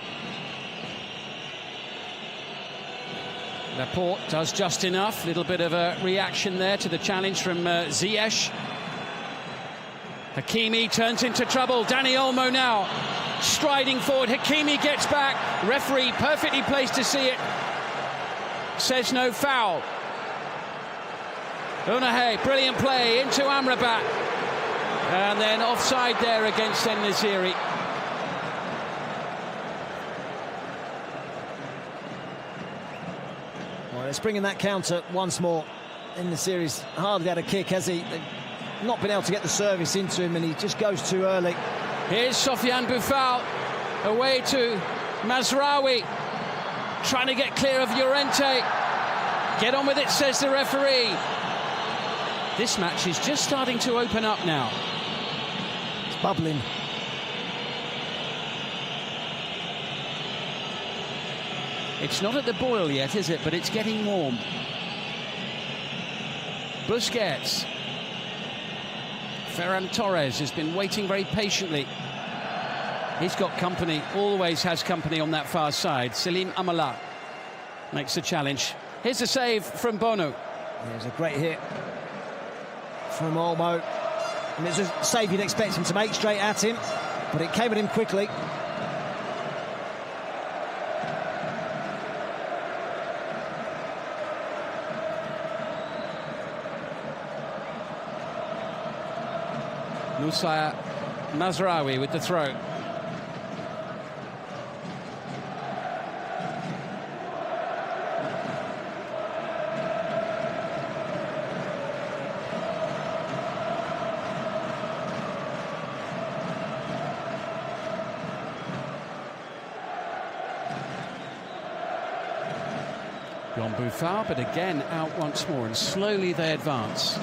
Laporte does just enough. Little bit of a reaction there to the challenge from Ziyech. Hakimi turns into trouble. Dani Olmo now striding forward. Hakimi gets back. Referee perfectly placed to see it. Says no foul. Unahe, brilliant play into Amrabat. And then offside there against En-Nesyri. Well, let's bring in that counter once more. En-Nesyri's hardly had a kick, has he? They've not been able to get the service into him, and he just goes too early. Here's Sofiane Boufal, away to Mazraoui, trying to get clear of Llorente. Get on with it, says the referee. This match is just starting to open up now. It's bubbling. It's not at the boil yet, is it? But it's getting warm. Busquets. Ferran Torres has been waiting very patiently. He's got company, always has company on that far side. Salim Amala makes the challenge. Here's a save from Bono. There's a great hit from Olmo. And it's a save you'd expect him to make straight at him, but it came at him quickly. Moussa Mazraoui with the throw. Jon Boufal, but again out once more, and slowly they advance.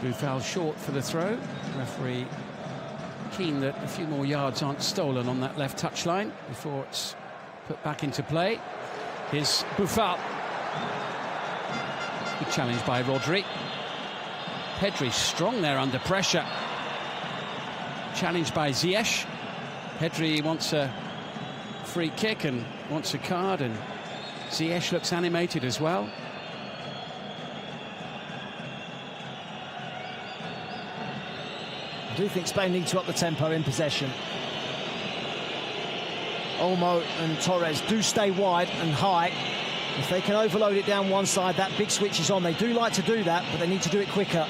Boufal short for the throw. Referee keen that a few more yards aren't stolen on that left touchline before it's put back into play. Here's Boufal. Good challenge by Rodri. Pedri strong there under pressure. Challenged by Ziyech. Pedri wants a free kick and wants a card, and Ziyech looks animated as well. I do think Spain need to up the tempo in possession. Olmo and Torres do stay wide and high. If they can overload it down one side, that big switch is on. They do like to do that, but they need to do it quicker.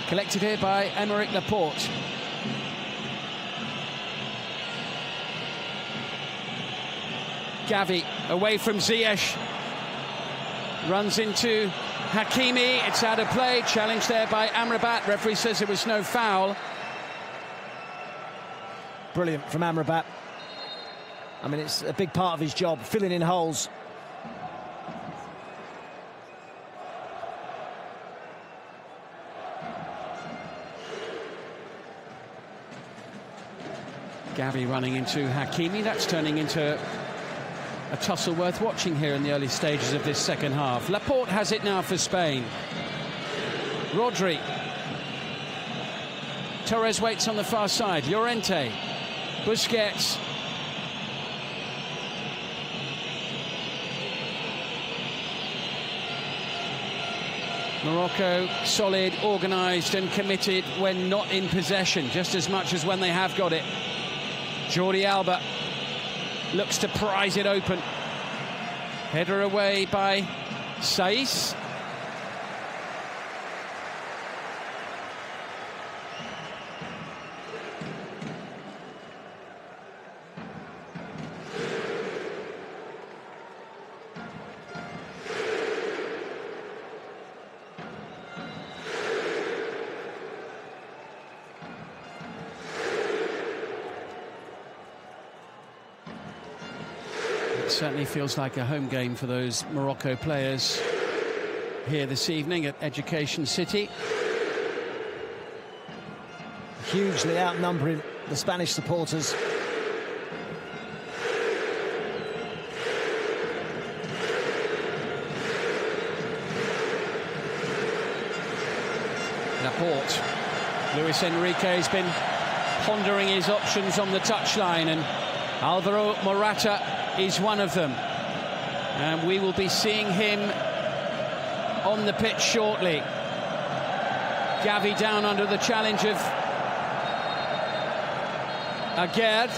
Collected here by Aymeric Laporte. Gavi away from Ziyech. Runs into Hakimi. It's out of play. Challenged there by Amrabat. Referee says there was no foul. Brilliant from Amrabat. I mean, it's a big part of his job, filling in holes. Gavi running into Hakimi. That's turning into a tussle worth watching here in the early stages of this second half. Laporte has it now for Spain. Rodri. Torres waits on the far side. Llorente. Busquets. Morocco solid, organised and committed when not in possession, just as much as when they have got it. Jordi Alba looks to prize it open. Header away by Saiz. Certainly feels like a home game for those Morocco players here this evening at Education City. Hugely outnumbering the Spanish supporters. Laporte. Luis Enrique has been pondering his options on the touchline, and Alvaro Morata is one of them, and we will be seeing him on the pitch shortly. Gavi down under the challenge of Aguerd.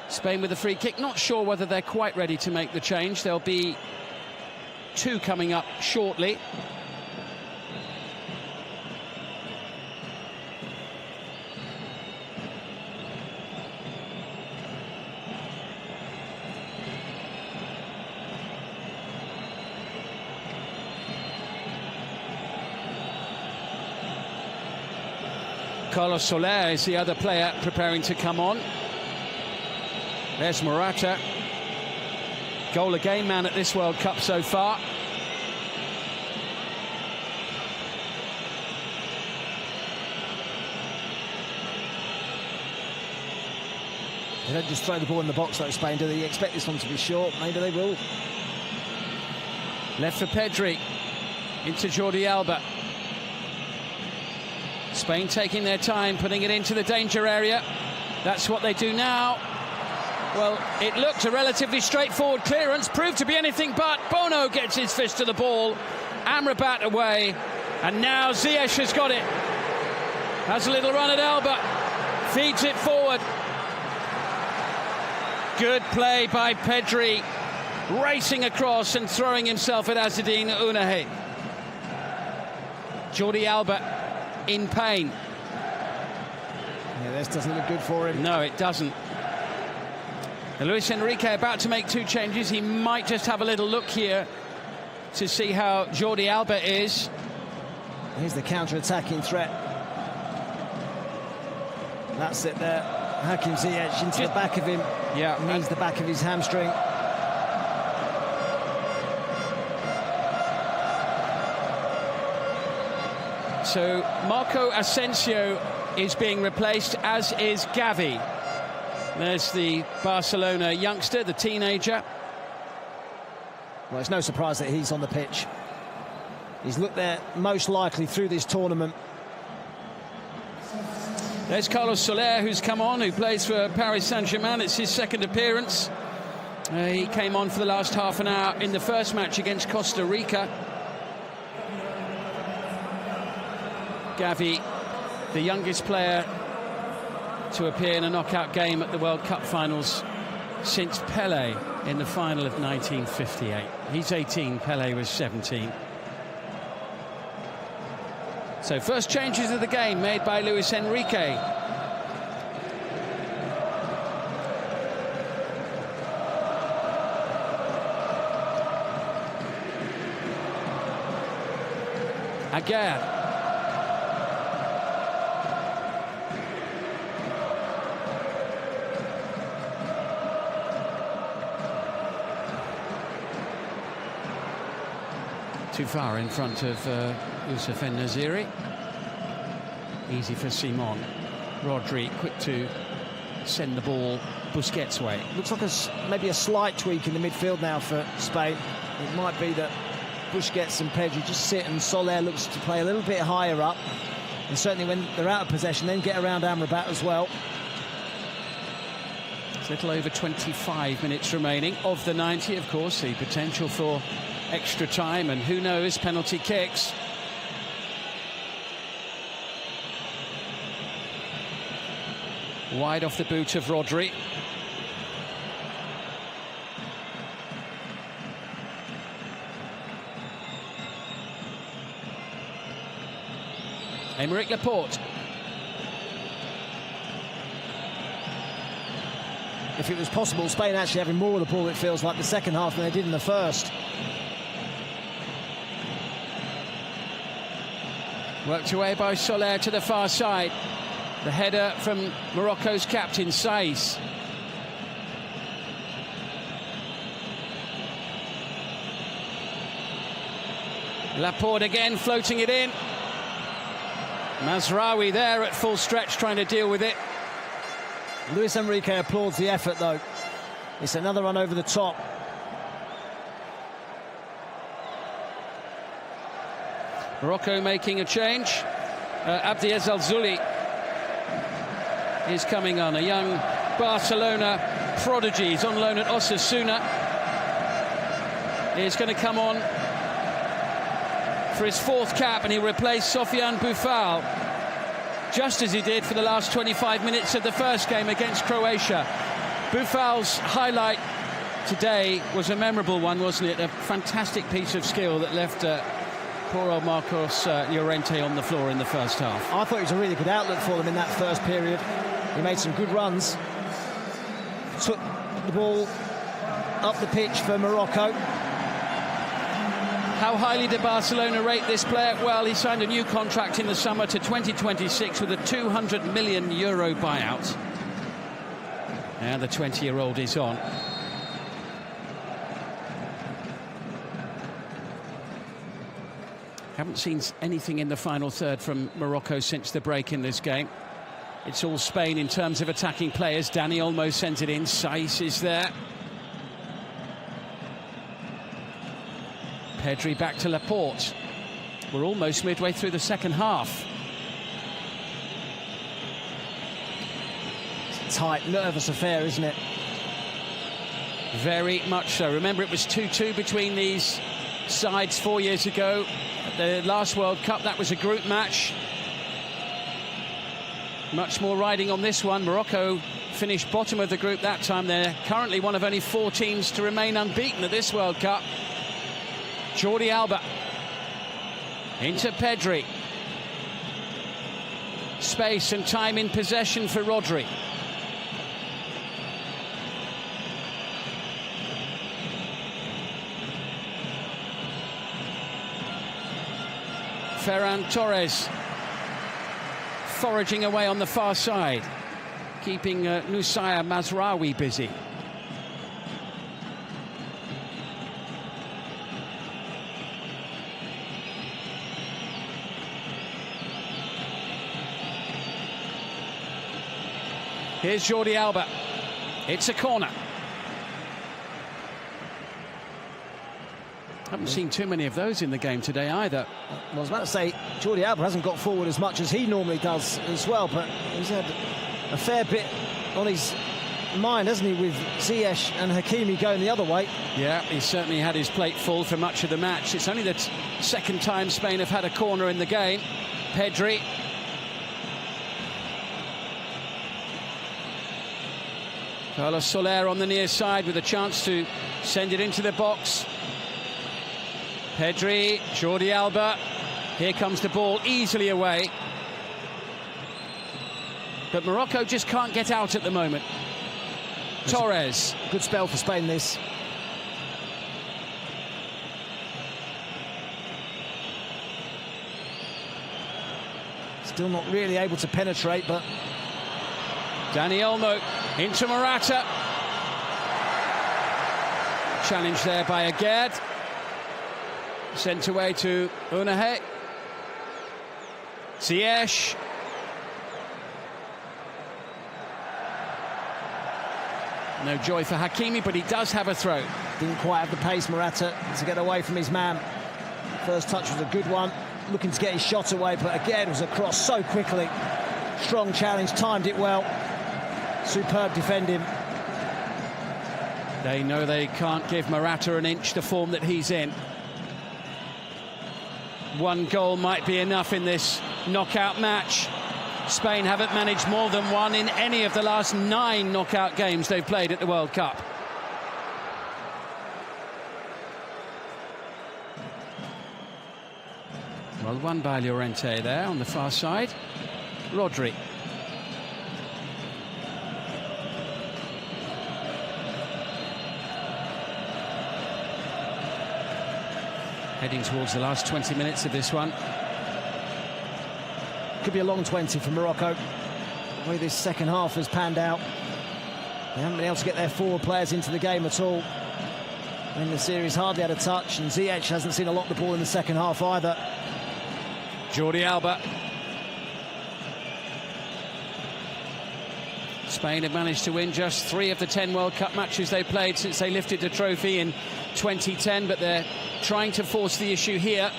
Spain with a free kick. Not sure whether they're quite ready to make the change. There'll be two coming up shortly. Carlos Soler is the other player preparing to come on. There's Morata. Goal a game man at this World Cup so far. They don't just throw the ball in the box like Spain, do they? You expect this one to be short. Maybe they will. Left for Pedri. Into Jordi Alba. Spain taking their time, putting it into the danger area. That's what they do now. Well, it looked a relatively straightforward clearance, proved to be anything but. Bono gets his fist to the ball. Amrabat away. And now Ziyech has got it. Has a little run at Alba. Feeds it forward. Good play by Pedri. Racing across and throwing himself at Azzedine Ounahi. Jordi Alba in pain. Yeah, this doesn't look good for him. No, it doesn't. And Luis Enrique about to make two changes. He might just have a little look here to see how Jordi Alba is. Here's the counter-attacking threat. That's it there. Hakim Ziyech into the back of him. Yeah. Needs the back of his hamstring. So Marco Asensio is being replaced, as is Gavi. There's the Barcelona youngster, the teenager. Well, it's no surprise that he's on the pitch. He's looked there most likely through this tournament. There's Carlos Soler, who's come on, who plays for Paris Saint-Germain. It's his second appearance. He came on for the last half an hour in the first match against Costa Rica. Gavi, the youngest player to appear in a knockout game at the World Cup finals since Pelé in the final of 1958. He's 18, Pelé was 17. So first changes of the game made by Luis Enrique. Aguerd. Too far in front of Youssef En-Nesyri. Easy for Simon. Rodri quick to send the ball Busquets' way. Looks like maybe a slight tweak in the midfield now for Spain. It might be that Busquets and Pedri just sit, and Soler looks to play a little bit higher up, and certainly when they're out of possession then get around Amrabat as well. It's a little over 25 minutes remaining of the 90. Of course, the potential for extra time, and who knows, penalty kicks. Wide off the boot of Rodri. Aymeric Laporte. If it was possible, Spain actually having more of the ball, it feels like, the second half than they did in the first. Worked away by Soler to the far side. The header from Morocco's captain, Saiss. Laporte again, floating it in. Mazraoui there at full stretch, trying to deal with it. Luis Enrique applauds the effort, though. It's another run over the top. Morocco making a change. Abdi Zuli is coming on, a young Barcelona prodigy. He's on loan at Osasuna. He's going to come on for his fourth cap, and he'll replace Sofiane Boufal, just as he did for the last 25 minutes of the first game against Croatia. Boufal's highlight today was a memorable one, wasn't it? A fantastic piece of skill that left poor old Marcos Llorente on the floor in the first half. I thought it was a really good outlet for them in that first period. He made some good runs, took the ball up the pitch for Morocco. How highly did Barcelona rate this player? Well, he signed a new contract in the summer to 2026 with a €200 million buyout. Now the 20-year-old is on. Haven't seen anything in the final third from Morocco since the break in this game. It's all Spain in terms of attacking players. Dani Olmo sends it in. Saiss is there. Pedri back to Laporte. We're almost midway through the second half. It's a tight, nervous affair, isn't it? Very much so. Remember, it was 2-2 between these sides 4 years ago. At the last World Cup, that was a group match. Much more riding on this one. Morocco finished bottom of the group that time. They're currently one of only 4 teams to remain unbeaten at this World Cup. Jordi Alba into Pedri. Space and time in possession for Rodri. Ferran Torres foraging away on the far side, keeping Nusayr Mazraoui busy. Here's Jordi Alba. It's a corner. Haven't seen too many of those in the game today either. Well, I was about to say, Jordi Alba hasn't got forward as much as he normally does as well, but he's had a fair bit on his mind, hasn't he, with Ziyech and Hakimi going the other way. Yeah, he certainly had his plate full for much of the match. It's only the second time Spain have had a corner in the game. Pedri. Carlos Soler on the near side with a chance to send it into the box. Pedri, Jordi Alba. Here comes the ball easily away. But Morocco just can't get out at the moment. Torres. Good spell for Spain, this. Still not really able to penetrate, but... Dani Olmo into Morata. Challenge there by Agerd. Sent away to Unahe. Ziyech. No joy for Hakimi, but he does have a throw. Didn't quite have the pace, Morata, to get away from his man. First touch was a good one. Looking to get his shot away, but again was across so quickly. Strong challenge, timed it well. Superb defending. They know they can't give Morata an inch the form that he's in. One goal might be enough in this knockout match. Spain haven't managed more than one in any of the last 9 knockout games they've played at the World Cup. Well, won by Llorente there on the far side. Rodri. Heading towards the last 20 minutes of this one. Could be a long 20 for Morocco. The way this second half has panned out. They haven't been able to get their forward players into the game at all. In the series, hardly had a touch, and Ziyech hasn't seen a lot of the ball in the second half either. Jordi Alba. Spain have managed to win just 3 of the 10 World Cup matches they played since they lifted the trophy in 2010, but they're trying to force the issue here.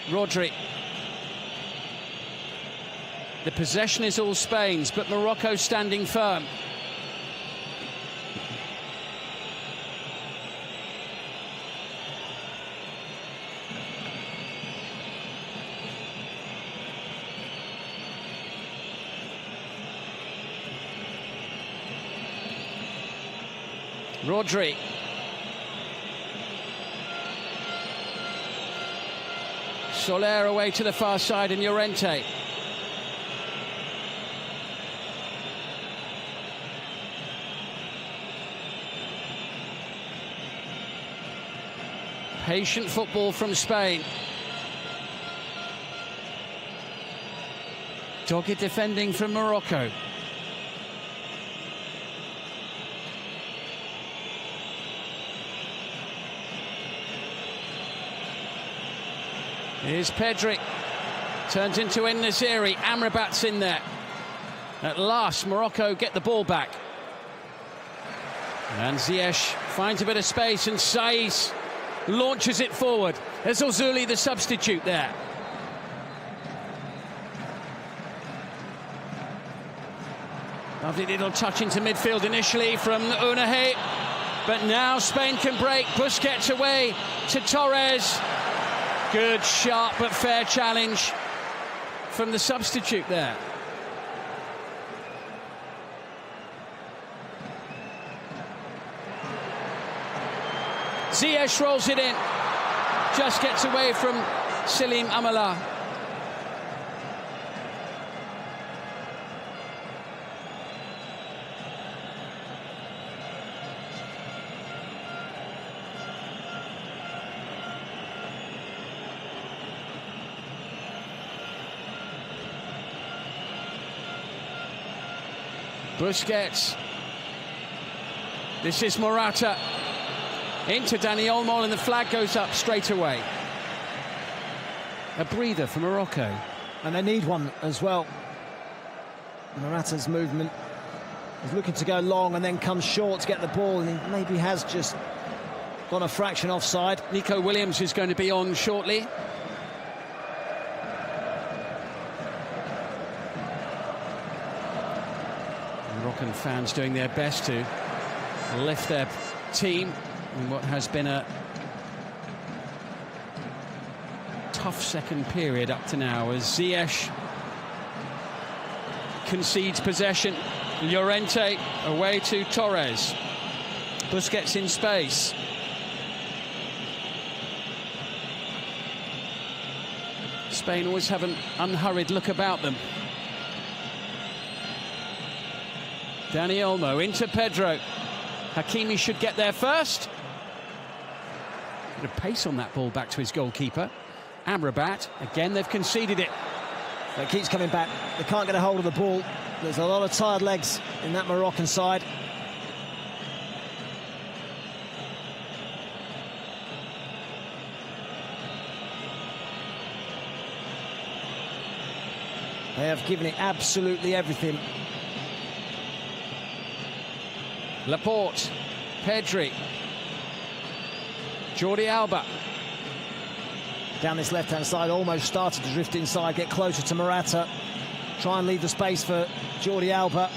Rodri. The possession is all Spain's, but Morocco standing firm. Rodri. Soler away to the far side and Llorente. Patient football from Spain. Dogged defending from Morocco. Here's Pedri. Turns into En-Nesyri. Amrabat's in there. At last, Morocco get the ball back. And Ziyech finds a bit of space, and Saiz launches it forward. There's Ozuli, the substitute there. Lovely little touch into midfield initially from Unahe. But now Spain can break. Busquets away to Torres. Good, sharp but fair challenge from the substitute there. Ziyech rolls it in. Just gets away from Salim Amala. Busquets. This is Morata. Into Dani Olmo, and the flag goes up straight away. A breather for Morocco. And they need one as well. Morata's movement is looking to go long and then comes short to get the ball, and he maybe has just gone a fraction offside. Nico Williams is going to be on shortly. Moroccan fans doing their best to lift their team in what has been a tough second period up to now, as Ziyech concedes possession. Llorente away to Torres. Busquets in space. Spain always have an unhurried look about them. Dani Olmo into Pedro. Hakimi should get there first. Bit of pace on that ball back to his goalkeeper. Amrabat, again they've conceded it. It keeps coming back. They can't get a hold of the ball. There's a lot of tired legs in that Moroccan side. They have given it absolutely everything. Laporte, Pedri, Jordi Alba. Down this left-hand side, almost started to drift inside, get closer to Morata. Try and leave the space for Jordi Alba.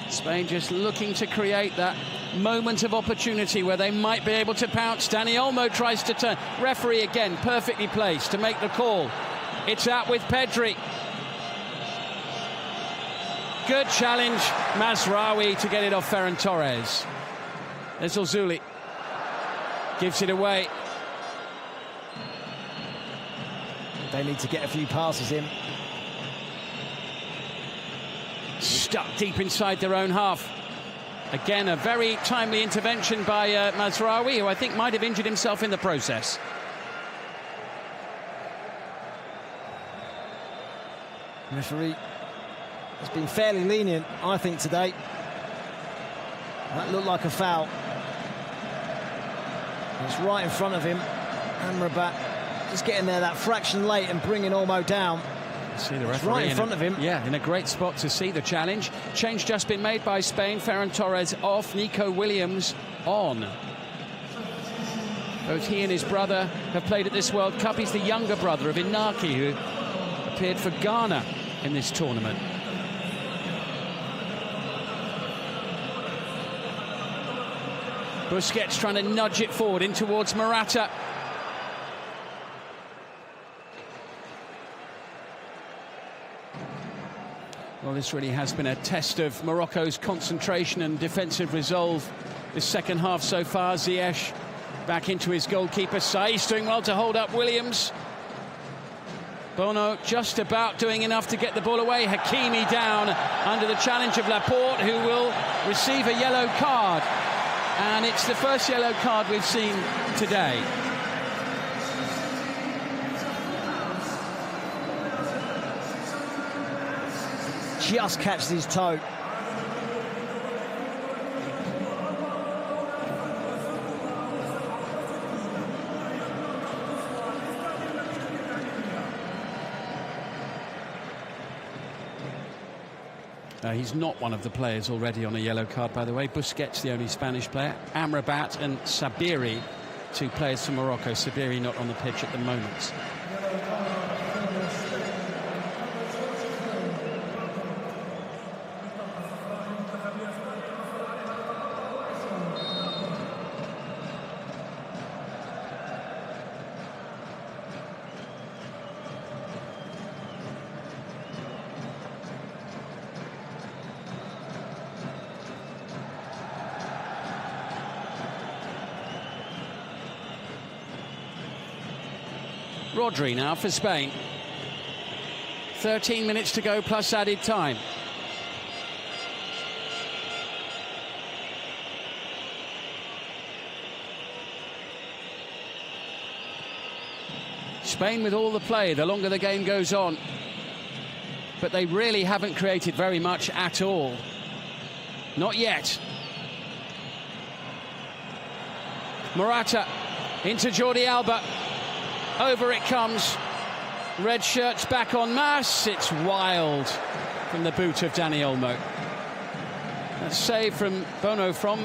Spain just looking to create that moment of opportunity where they might be able to pounce. Dani Olmo tries to turn. Referee again, perfectly placed to make the call. It's out with Pedri. Good challenge, Mazraoui to get it off Ferran Torres. There's Ozuli. Gives it away. They need to get a few passes in. Stuck deep inside their own half. Again, a very timely intervention by Mazraoui, who I think might have injured himself in the process. The referee has been fairly lenient, I think, today. That looked like a foul. It's right in front of him. Amrabat just getting there that fraction late and bringing Olmo down. See the referee right in front of him. Yeah, in a great spot to see the challenge. Change just been made by Spain. Ferran Torres off, Nico Williams on. Both he and his brother have played at this World Cup. He's the younger brother of Inaki, who appeared for Ghana in this tournament. Busquets trying to nudge it forward in towards Morata. Well, this really has been a test of Morocco's concentration and defensive resolve this second half so far. Ziyech back into his goalkeeper. Sai's doing well to hold up Williams. Bono just about doing enough to get the ball away. Hakimi down under the challenge of Laporte, who will receive a yellow card. And it's the first yellow card we've seen today. Just catches his toe. He's not one of the players already on a yellow card, by the way. Busquets, the only Spanish player. Amrabat and Sabiri, two players from Morocco. Sabiri not on the pitch at the moment. Rodri now for Spain. 13 minutes to go plus added time. Spain with all the play the longer the game goes on, but they really haven't created very much at all. Not yet. Morata into Jordi Alba. Over it comes. Red shirts back en masse. It's wild from the boot of Dani Olmo. A save from Bono from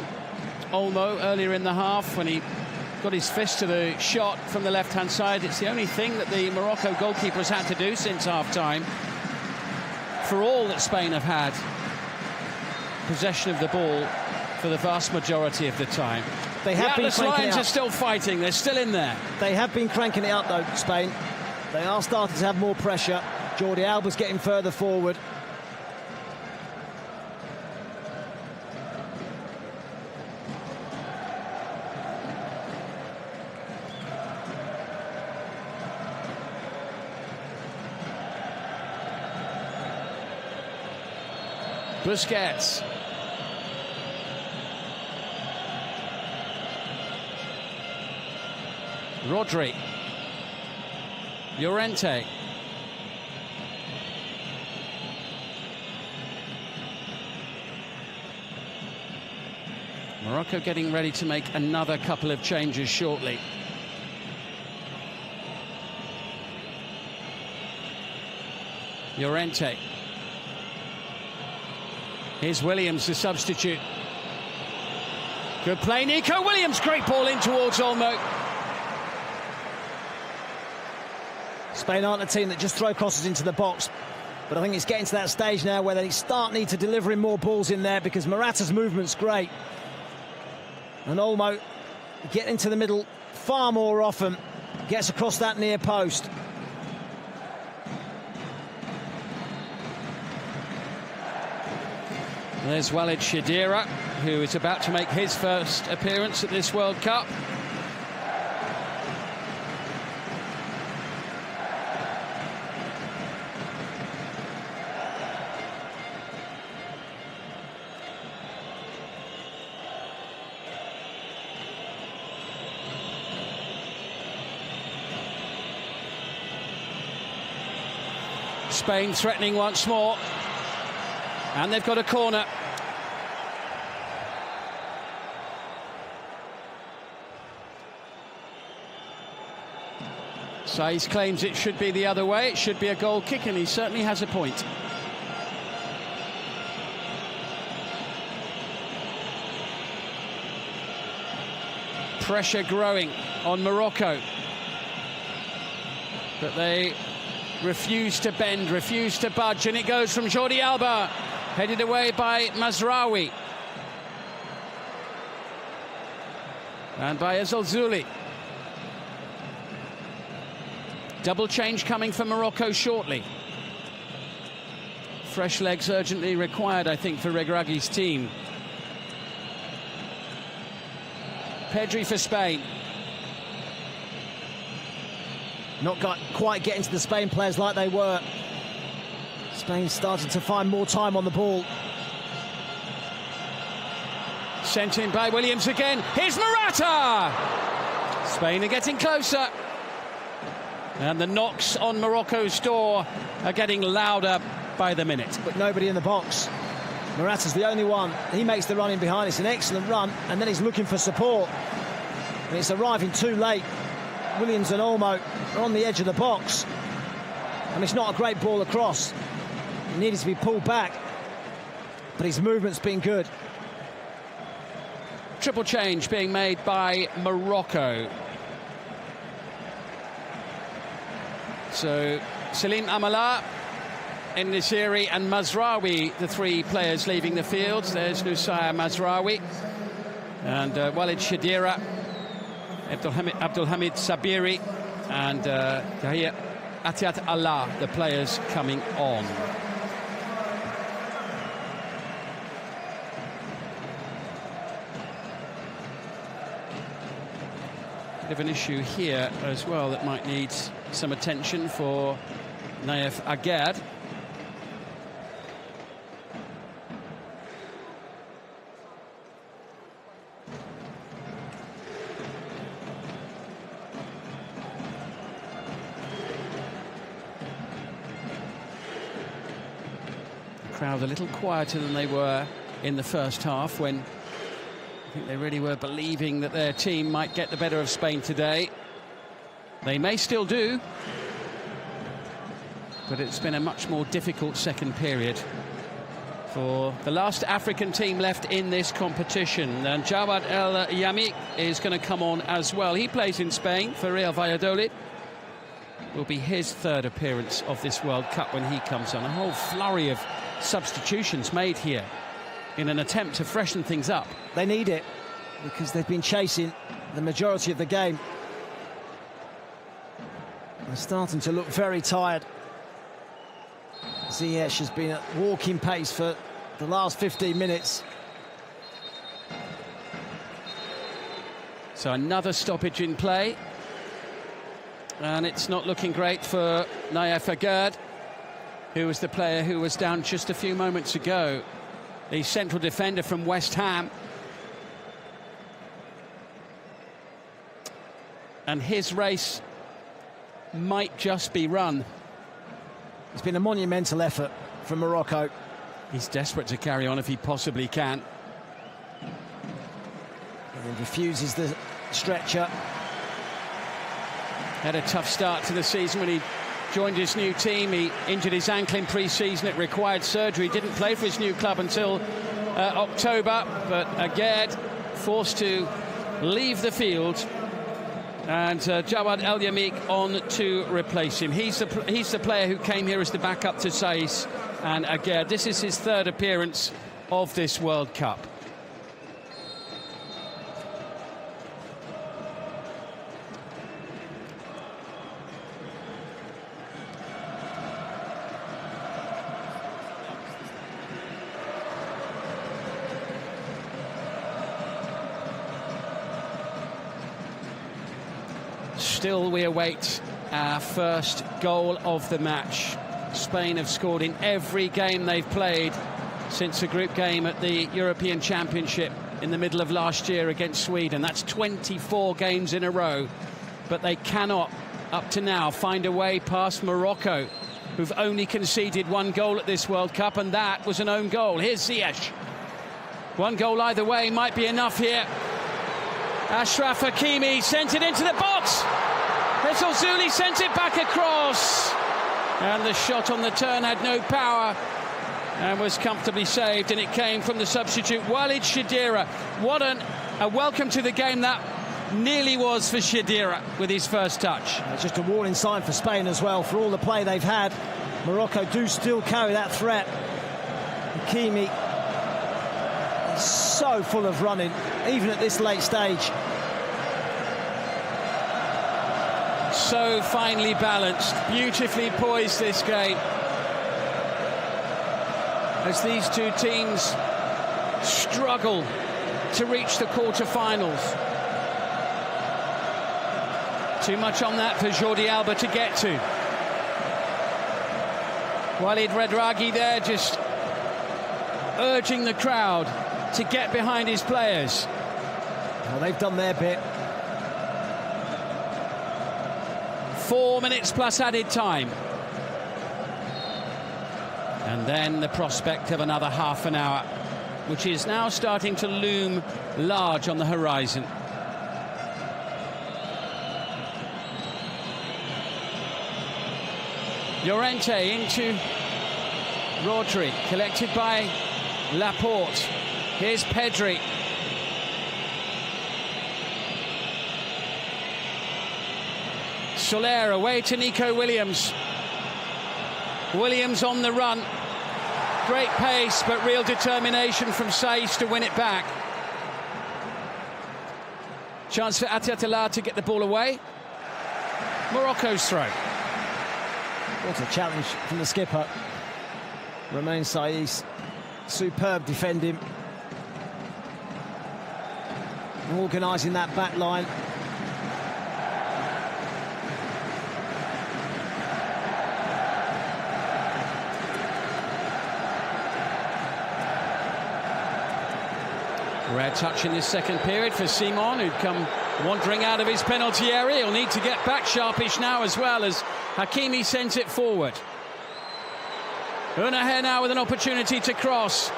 Olmo earlier in the half when he got his fist to the shot from the left-hand side. It's the only thing that the Morocco goalkeeper has had to do since half-time. For all that Spain have had possession of the ball, for the vast majority of the time. They have been Atlas cranking Lions it are up. still fighting. They're still in there. They have been cranking it up, though, Spain. They are starting to have more pressure. Jordi Alba's getting further forward. Busquets. Rodri. Llorente. Morocco getting ready to make another couple of changes shortly. Llorente. Here's Williams, the substitute. Good play, Nico Williams. Great ball in towards Olmo. Spain aren't a team that just throw crosses into the box, but I think it's getting to that stage now where they need to deliver in more balls in there, because Morata's movement's great. And Olmo getting into the middle far more often, gets across that near post. There's Walid Shadira, who is about to make his first appearance at this World Cup. Spain threatening once more. And they've got a corner. Saiz claims it should be the other way. It should be a goal kick, and he certainly has a point. Pressure growing on Morocco. But they refuse to bend, refuse to budge, and it goes from Jordi Alba, headed away by Mazraoui. And by Azalzouli. Double change coming for Morocco shortly. Fresh legs urgently required, I think, for Regragui's team. Pedri for Spain. Not quite getting to the Spain players like they were. Spain started to find more time on the ball. Sent in by Williams again. Here's Morata! Spain are getting closer. And the knocks on Morocco's door are getting louder by the minute. But nobody in the box. Morata's the only one. He makes the run in behind. It's an excellent run, and then he's looking for support. And it's arriving too late. Williams and Olmo are on the edge of the box. And it's not a great ball across. It needed to be pulled back. But his movement's been good. Triple change being made by Morocco. So Salim Amala, En-Nesyri and Mazraoui, the three players leaving the field. There's Nusayr Mazraoui and Walid Shadira, Abdulhamid Sabiri and Tahir Atiat Allah, the players coming on. Bit of an issue here as well that might need some attention for Naif Agad. The crowd a little quieter than they were in the first half, when I think they really were believing that their team might get the better of Spain today. They may still do, but it's been a much more difficult second period for the last African team left in this competition. And Jawad El Yami is going to come on as well. He plays in Spain for Real Valladolid. Will be his third appearance of this World Cup when he comes on. A whole flurry of substitutions made here in an attempt to freshen things up. They need it, because they've been chasing the majority of the game. They're starting to look very tired. Ziyech has been at walking pace for the last 15 minutes. So another stoppage in play. And it's not looking great for Naif Agard, who was the player who was down just a few moments ago. The central defender from West Ham. And his race might just be run. It's been a monumental effort from Morocco. He's desperate to carry on if he possibly can. And he refuses the stretcher. Had a tough start to the season when he joined his new team. He injured his ankle in pre-season. It required surgery. Didn't play for his new club until October. But Agard forced to leave the field. And Jawad El Yamik on to replace him. He's the player who came here as the backup to Saiss and Agard. This is his third appearance of this World Cup. Still, we await our first goal of the match. Spain have scored in every game they've played since a group game at the European Championship in the middle of last year against Sweden. That's 24 games in a row. But they cannot, up to now, find a way past Morocco, who've only conceded one goal at this World Cup, and that was an own goal. Here's Ziyech. One goal either way might be enough here. Achraf Hakimi sent it into the box. Hetal Zuli sent it back across. And the shot on the turn had no power and was comfortably saved, and it came from the substitute, Walid Shadira. What a welcome to the game that nearly was for Shadira with his first touch. It's just a warning sign for Spain as well. For all the play they've had, Morocco do still carry that threat. Hakimi is so full of running, even at this late stage. So finely balanced, beautifully poised this game. As these two teams struggle to reach the quarter-finals. Too much on that for Jordi Alba to get to. Walid Regragui there just urging the crowd to get behind his players. Well, they've done their bit. 4 minutes plus added time. And then the prospect of another half an hour, which is now starting to loom large on the horizon. Llorente into Rodri, collected by Laporte. Here's Pedri. Soler away to Nico Williams. Williams on the run. Great pace, but real determination from Saiss to win it back. Chance for Atiatala to get the ball away. Morocco's throw. What a challenge from the skipper. Romain Saiss, superb defending. Organising that back line. Rare touch in this second period for Simon, who'd come wandering out of his penalty area. He'll need to get back sharpish now as well, as Hakimi sends it forward. Unaher now with an opportunity to cross.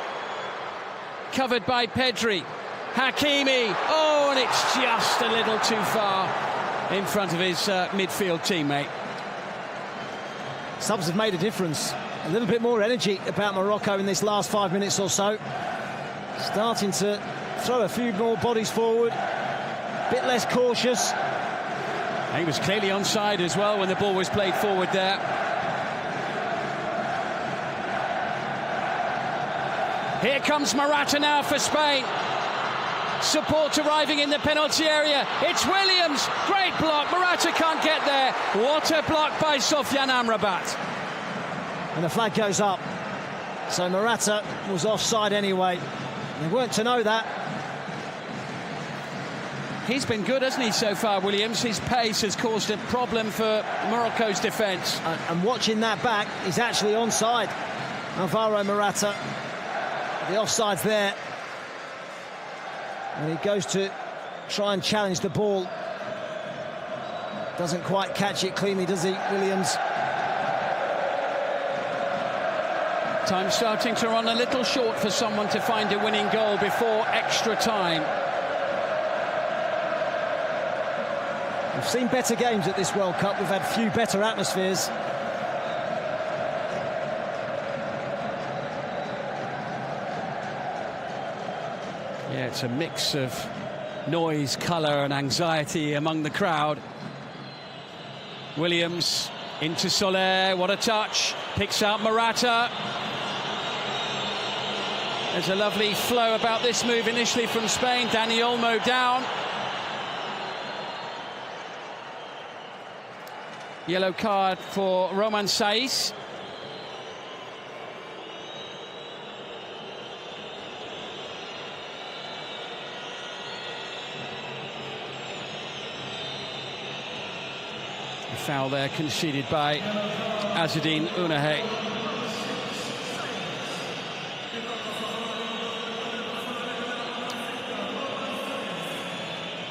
Covered by Pedri. Hakimi. Oh, and it's just a little too far in front of his midfield teammate. Subs have made a difference. A little bit more energy about Morocco in this last 5 minutes or so. Starting to throw a few more bodies forward. Bit less cautious. He was clearly onside as well when the ball was played forward there. Here comes Morata now for Spain. Support arriving in the penalty area. It's Williams. Great block. Morata can't get there. What a block by Sofian Amrabat. And the flag goes up. So Morata was offside anyway. They weren't to know that. He's been good, hasn't he, so far, Williams? His pace has caused a problem for Morocco's defence. And watching that back, he's actually onside. Alvaro Morata. The offside's there. And he goes to try and challenge the ball. Doesn't quite catch it cleanly, does he, Williams? Time starting to run a little short for someone to find a winning goal before extra time. We've seen better games at this World Cup. We've had few better atmospheres. Yeah, it's a mix of noise, colour and anxiety among the crowd. Williams into Soler, what a touch. Picks out Morata. There's a lovely flow about this move initially from Spain. Dani Olmo down. Yellow card for Roman Saiz. A foul there conceded by Azzedine Ounahi.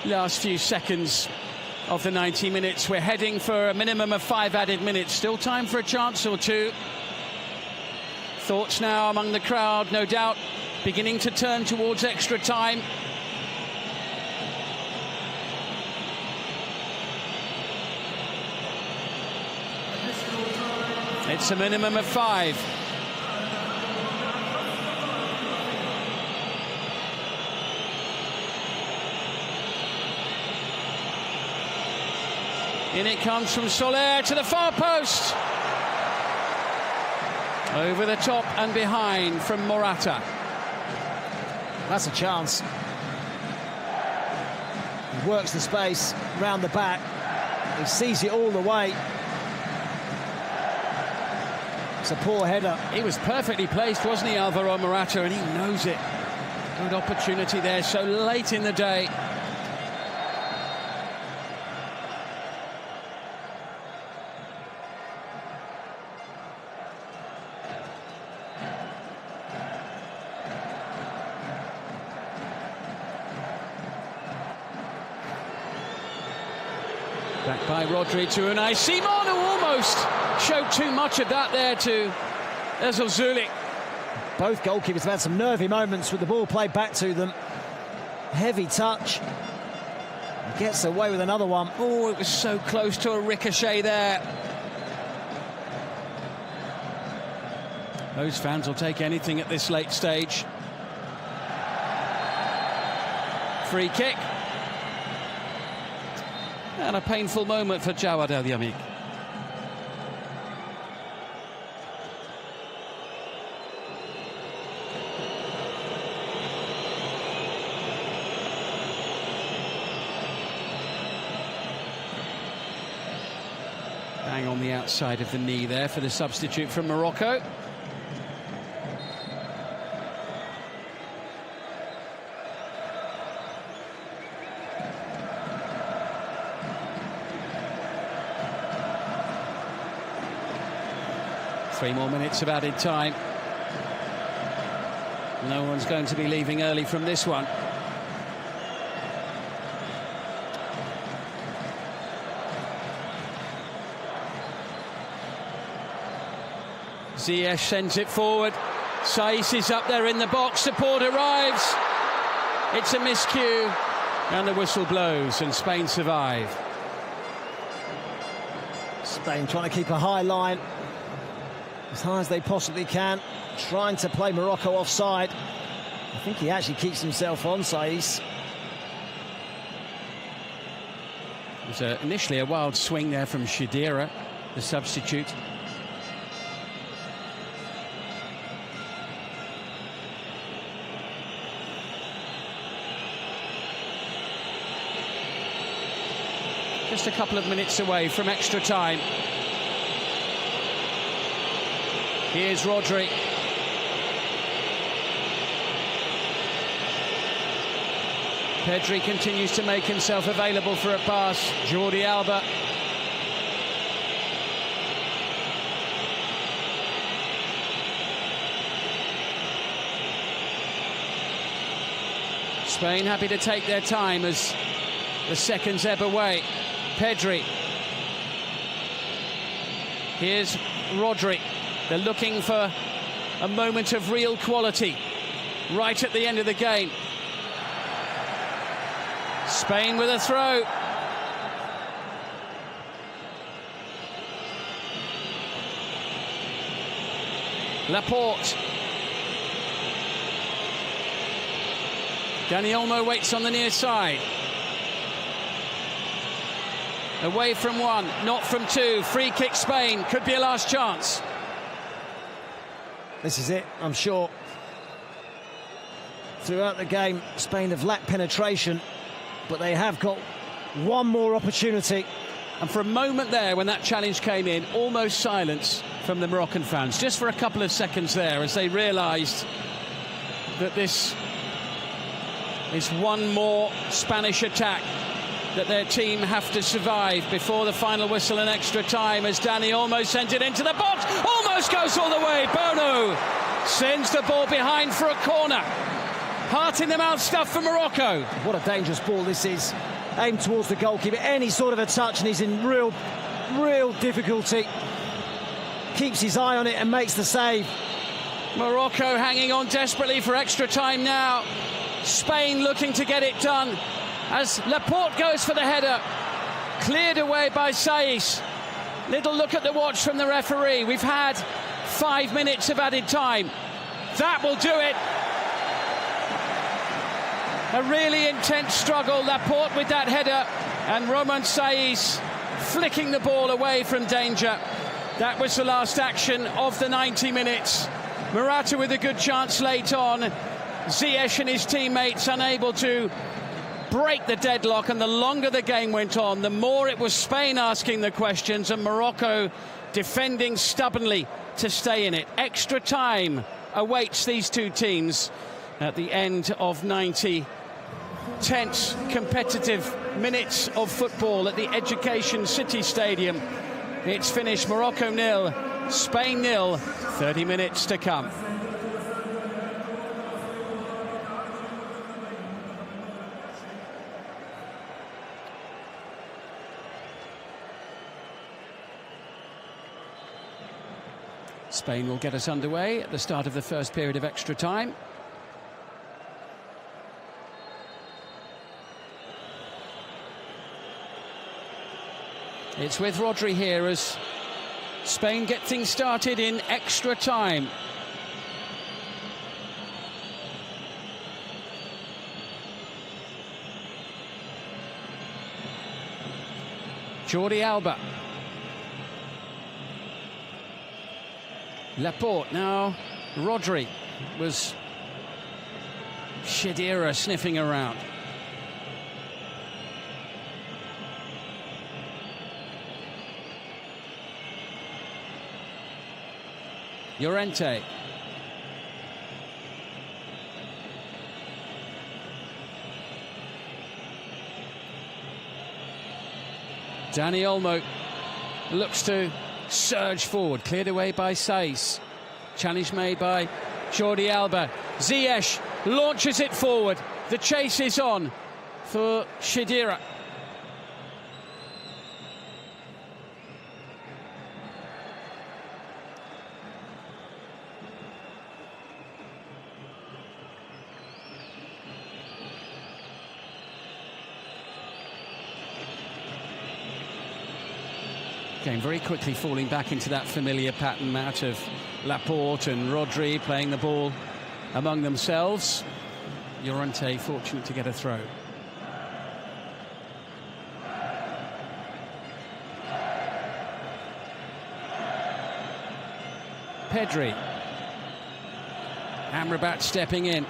Last few seconds of the 90 minutes. We're heading for a minimum of 5 added minutes. Still time for a chance or two. Thoughts now among the crowd, no doubt, beginning to turn towards extra time. It's a minimum of 5. In it comes from Soler to the far post. Over the top and behind from Morata. That's a chance. He works the space round the back. He sees it all the way. It's a poor header. He was perfectly placed, wasn't he, Alvaro Morata, and he knows it. Good opportunity there so late in the day. Back by Rodri to Unai Simon, who almost showed too much of that there to Ezozuli. Both goalkeepers have had some nervy moments with the ball played back to them. Heavy touch. He gets away with another one. Oh, it was so close to a ricochet there. Those fans will take anything at this late stage. Free kick. And a painful moment for Jawad El Yamik. Bang on the outside of the knee there for the substitute from Morocco. Three more minutes of added time. No one's going to be leaving early from this one. Ziyech sends it forward. Saiz is up there in the box. Support arrives. It's a miscue. And the whistle blows and Spain survive. Spain trying to keep a high line. As high as they possibly can, trying to play Morocco offside. I think he actually keeps himself on, Saiz. It was initially a wild swing there from Shadira, the substitute. just a couple of minutes away from extra time. Here's Rodri. Pedri continues to make himself available for a pass. Jordi Alba. Spain happy to take their time as the seconds ebb away. Pedri. Here's Rodri. They're looking for a moment of real quality right at the end of the game. Spain with a throw. Laporte. Dani Olmo waits on the near side. Away from one, not from two. Free kick Spain, could be a last chance. This is it, I'm sure. Throughout the game, Spain have lacked penetration, but they have got one more opportunity. And for a moment there, when that challenge came in, almost silence from the Moroccan fans. Just for a couple of seconds there, as they realised that this is one more Spanish attack that their team have to survive before the final whistle and extra time, as Dani almost sends it into the box. Almost goes all the way. Bono sends the ball behind for a corner. Heart in the mouth stuff for Morocco. What a dangerous ball this is. Aimed towards the goalkeeper. Any sort of a touch and he's in real difficulty. Keeps his eye on it and makes the save. Morocco hanging on desperately for extra time now. Spain looking to get it done as Laporte goes for the header. Cleared away by Saiz. Little look at the watch from the referee. We've had 5 minutes of added time. That will do it. A really intense struggle. Laporte with that header and Romain Saiz flicking the ball away from danger. That was the last action of the 90 minutes. Morata with a good chance late on. Ziyech and his teammates unable to break the deadlock, and the longer the game went on, the more it was Spain asking the questions and Morocco defending stubbornly to stay in it. Extra time awaits these two teams at the end of 90 tense, competitive minutes of football at the Education City Stadium. It's finished. Morocco 0, Spain 0, 30 minutes to come. Spain will get us underway at the start of the first period of extra time. It's with Rodri here as Spain get things started in extra time. Jordi Alba. Laporte now. Rodri was Shedira sniffing around. Llorente. Dani Olmo looks to surge forward, cleared away by Saiz. Challenge made by Jordi Alba. Ziyech launches it forward. The chase is on for Shedira. Game very quickly falling back into that familiar pattern out of Laporte and Rodri playing the ball among themselves. Llorente fortunate to get a throw. Pedri. Amrabat stepping in.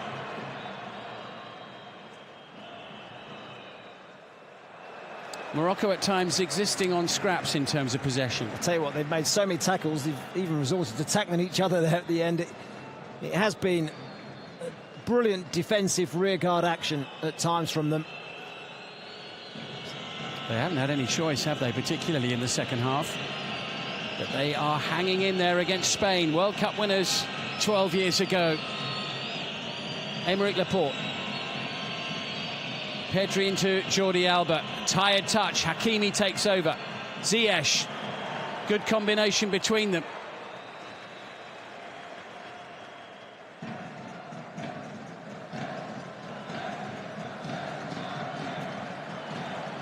Morocco at times existing on scraps in terms of possession. I'll tell you what, they've made so many tackles, they've even resorted to tackling each other there at the end. It has been brilliant defensive rearguard action at times from them. They haven't had any choice, have they, particularly in the second half? But they are hanging in there against Spain, World Cup winners 12 years ago. Aymeric Laporte. Pedri into Jordi Alba. Tired touch. Hakimi takes over. Ziyech. Good combination between them.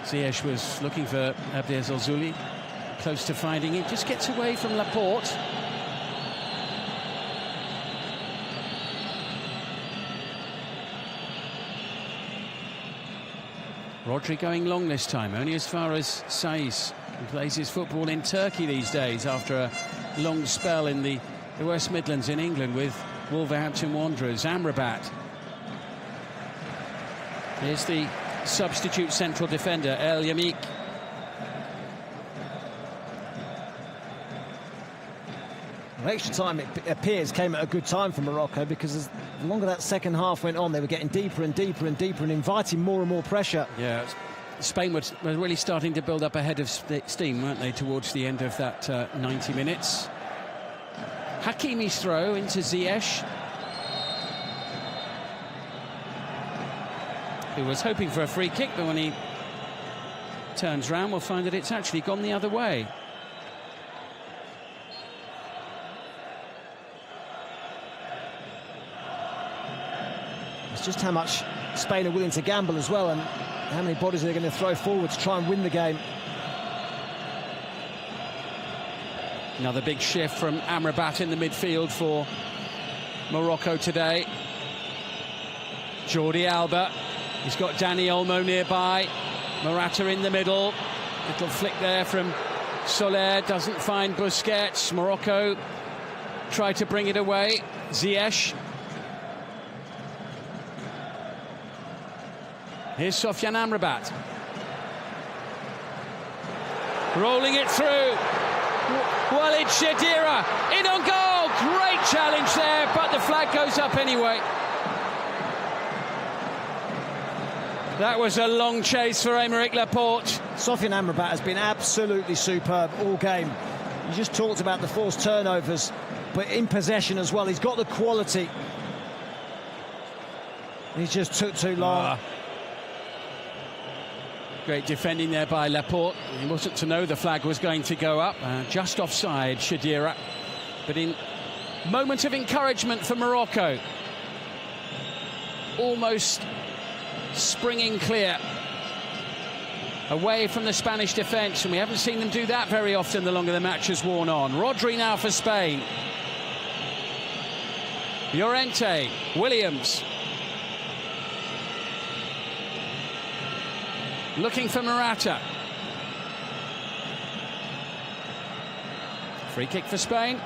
Ziyech was looking for Abdel Zolzouli. Close to finding it. Just gets away from Laporte. Rodri going long this time, only as far as Saiz, who plays his football in Turkey these days after a long spell in the West Midlands in England with Wolverhampton Wanderers. Amrabat. Here's the substitute central defender, El Yamik. Well, extra time, it appears, came at a good time for Morocco, because as the longer that second half went on, they were getting deeper and deeper and deeper and inviting more and more pressure. Yeah, Spain were really starting to build up a head of steam, weren't they, towards the end of that 90 minutes. Hakimi's throw into Ziyech, who was hoping for a free kick, but when he turns round, we'll find that it's actually gone the other way. It's just how much Spain are willing to gamble as well, and how many bodies they're going to throw forward to try and win the game. Another big shift from Amrabat in the midfield for Morocco today. Jordi Alba. He's got Dani Olmo nearby. Morata in the middle. Little flick there from Soler. Doesn't find Busquets. Morocco try to bring it away. Ziyech. Here's Sofiane Amrabat. Rolling it through. Walid Shadira in on goal. Great challenge there, but the flag goes up anyway. That was a long chase for Aymeric Laporte. Sofiane Amrabat has been absolutely superb all game. You just talked about the forced turnovers, but in possession as well. He's got the quality. He just took too long. Great defending there by Laporte. He wasn't to know the flag was going to go up. Just offside, Shadira. But in moment of encouragement for Morocco. Almost springing clear. Away from the Spanish defence. And we haven't seen them do that very often the longer the match has worn on. Rodri now for Spain. Llorente. Williams. Looking for Morata. Free kick for Spain.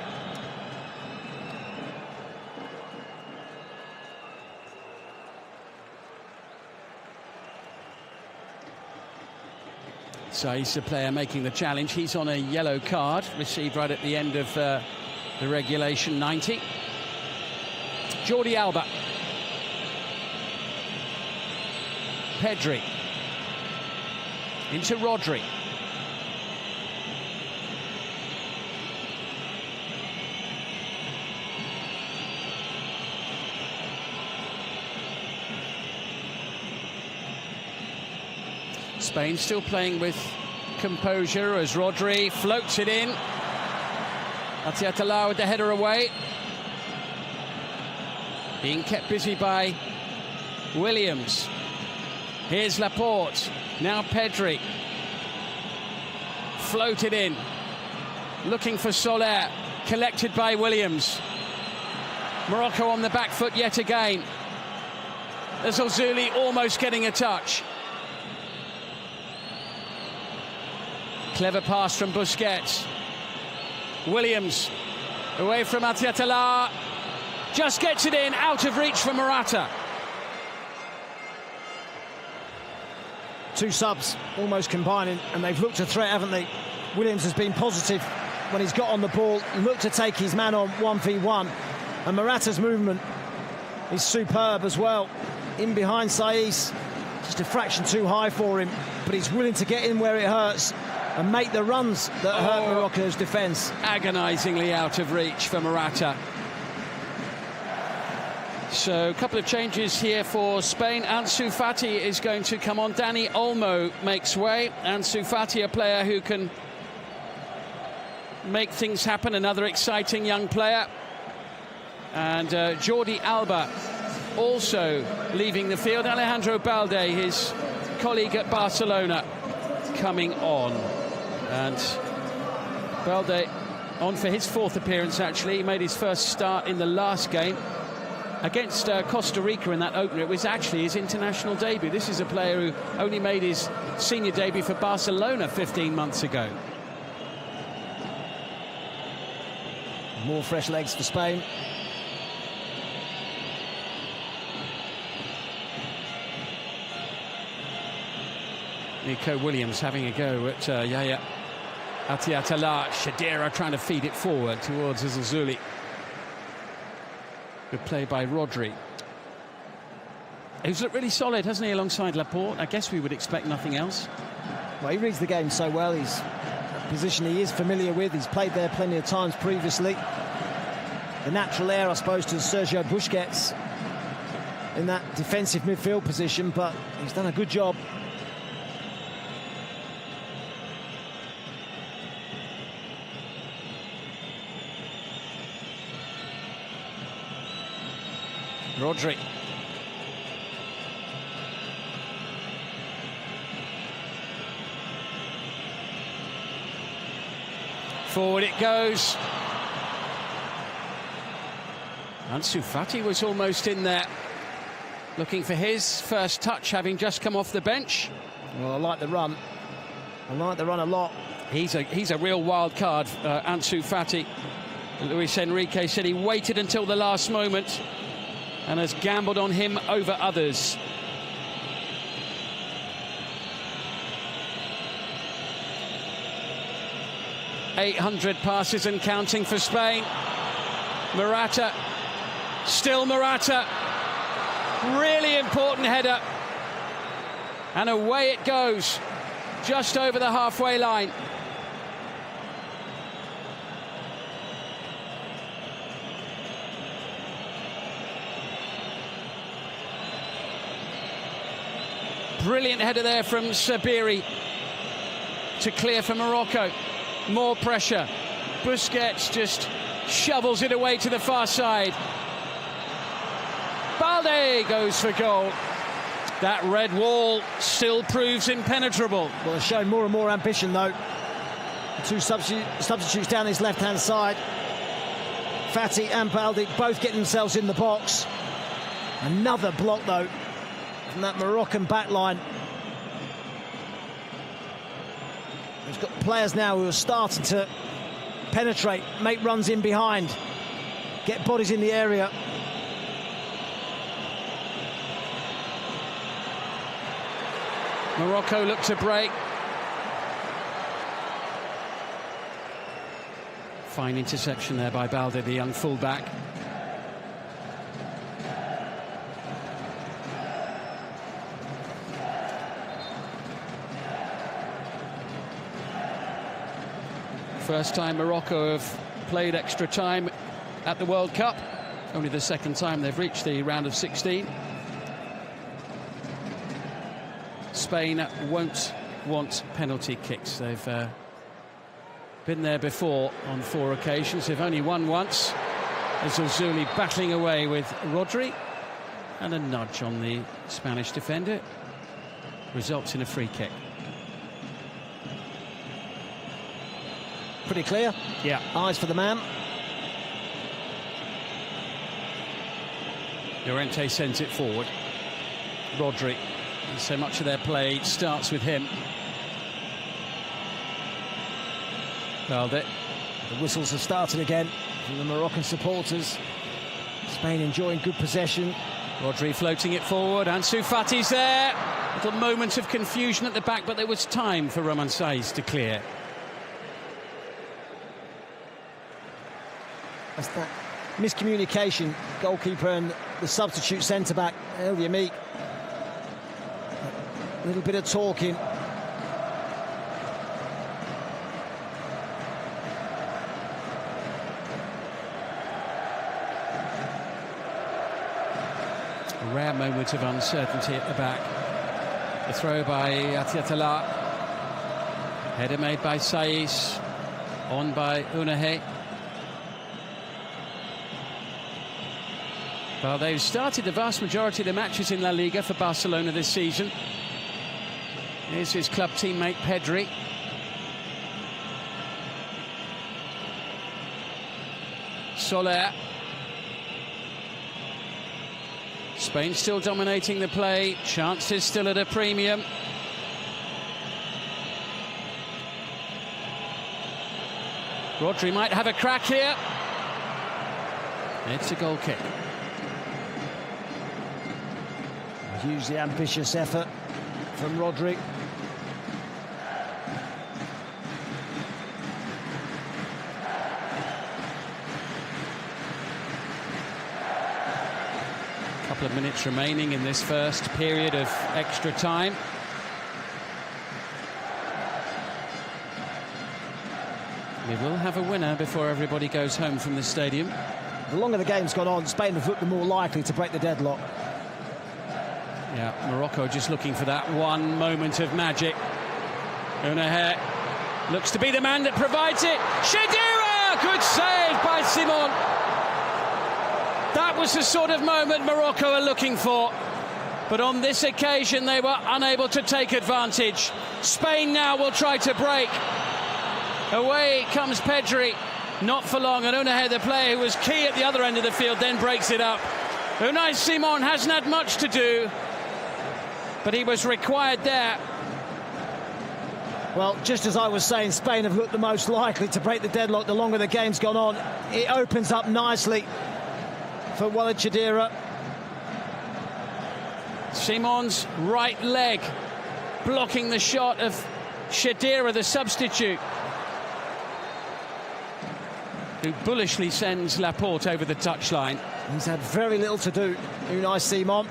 Saiz, the player making the challenge. He's on a yellow card, received right at the end of the regulation 90. Jordi Alba. Pedri. Into Rodri. Spain still playing with composure as Rodri floats it in. Atiatala with the header away. Being kept busy by Williams. Here's Laporte. Now Pedri. Floated in. Looking for Soler. Collected by Williams. Morocco on the back foot yet again. Zolzouli almost getting a touch. Clever pass from Busquets. Williams. Away from Atiatala. Just gets it in. Out of reach for Morata. Two subs almost combining, and they've looked a threat, haven't they? Williams has been positive when he's got on the ball, looked to take his man on 1v1, and Morata's movement is superb as well. In behind Saiss, just a fraction too high for him, but he's willing to get in where it hurts and make the runs that hurt Morocco's defence. Agonisingly out of reach for Morata. So a couple of changes here for Spain. Ansu Fati is going to come on. Dani Olmo makes way. Ansu Fati, a player who can make things happen, another exciting young player. And Jordi Alba also leaving the field. Alejandro Balde, his colleague at Barcelona, coming on. And Balde on for his fourth appearance, actually. He made his first start in the last game against Costa Rica in that opener. It was actually his international debut. This is a player who only made his senior debut for Barcelona 15 months ago. More fresh legs for Spain. Nico Williams having a go at Yaya Atiatala. Shadira trying to feed it forward towards Azazuli. Good play by Rodri. He's looked really solid, hasn't he, alongside Laporte? I guess we would expect nothing else. Well, he reads the game so well. He's a position he is familiar with. He's played there plenty of times previously. The natural heir, I suppose, to Sergio Busquets in that defensive midfield position, but he's done a good job. Rodri. Forward it goes. Ansu Fati was almost in there, looking for his first touch, having just come off the bench. Well, I like the run. I like the run a lot. He's a real wild card, Ansu Fati. Luis Enrique said he waited until the last moment and has gambled on him over others. .800 passes and counting for Spain. Morata, still Morata. Really important header. And away it goes, just over the halfway line. Brilliant header there from Sabiri to clear for Morocco. More pressure. Busquets just shovels it away to the far side. Balde goes for goal. That red wall still proves impenetrable. Well, they're showing more and more ambition, though. The two substitutes down his left-hand side. Fati and Balde both getting themselves in the box. Another block, though, from that Moroccan back line. He's got players now who are starting to penetrate, make runs in behind, get bodies in the area. Morocco look to break. Fine interception there by Balde, the young fullback. First time Morocco have played extra time at the World Cup. Only the second time they've reached the round of 16. Spain won't want penalty kicks. They've been there before on 4 occasions. They've only won once. Azazuli battling away with Rodri. And a nudge on the Spanish defender. Results in a free kick. Pretty clear. Yeah. Eyes for the man. Llorente sends it forward. Rodri. And so much of their play starts with him. Balde. The whistles have started again from the Moroccan supporters. Spain enjoying good possession. Rodri floating it forward. Ansu Fati's there. Little moment of confusion at the back, but there was time for Romain Saiz to clear. That's that miscommunication. Goalkeeper and the substitute centre-back, El Yamik. A little bit of talking. A rare moment of uncertainty at the back. The throw by Atiatala. Header made by Saiz. On by Unahe. Well, they've started the vast majority of the matches in La Liga for Barcelona this season. Here's his club teammate Pedri. Soler. Spain still dominating the play. Chances still at a premium. Rodri might have a crack here. It's a goal kick. Hugely ambitious effort from Rodri. Couple of minutes remaining in this first period of extra time. We will have a winner before everybody goes home from the stadium. The longer the game's gone on, Spain have looked the more likely to break the deadlock. Yeah, Morocco just looking for that one moment of magic. Unahe looks to be the man that provides it. Shadira! Good save by Simon. That was the sort of moment Morocco are looking for. But on this occasion, they were unable to take advantage. Spain now will try to break. Away comes Pedri. Not for long, and Unahe, the player who was key at the other end of the field, then breaks it up. Unai Simon hasn't had much to do, but he was required there. Well, just as I was saying, Spain have looked the most likely to break the deadlock the longer the game's gone on. It opens up nicely for Walid Chadira. Simon's right leg blocking the shot of Chadira, the substitute, who bullishly sends Laporte over the touchline. He's had very little to do, Unai Simon.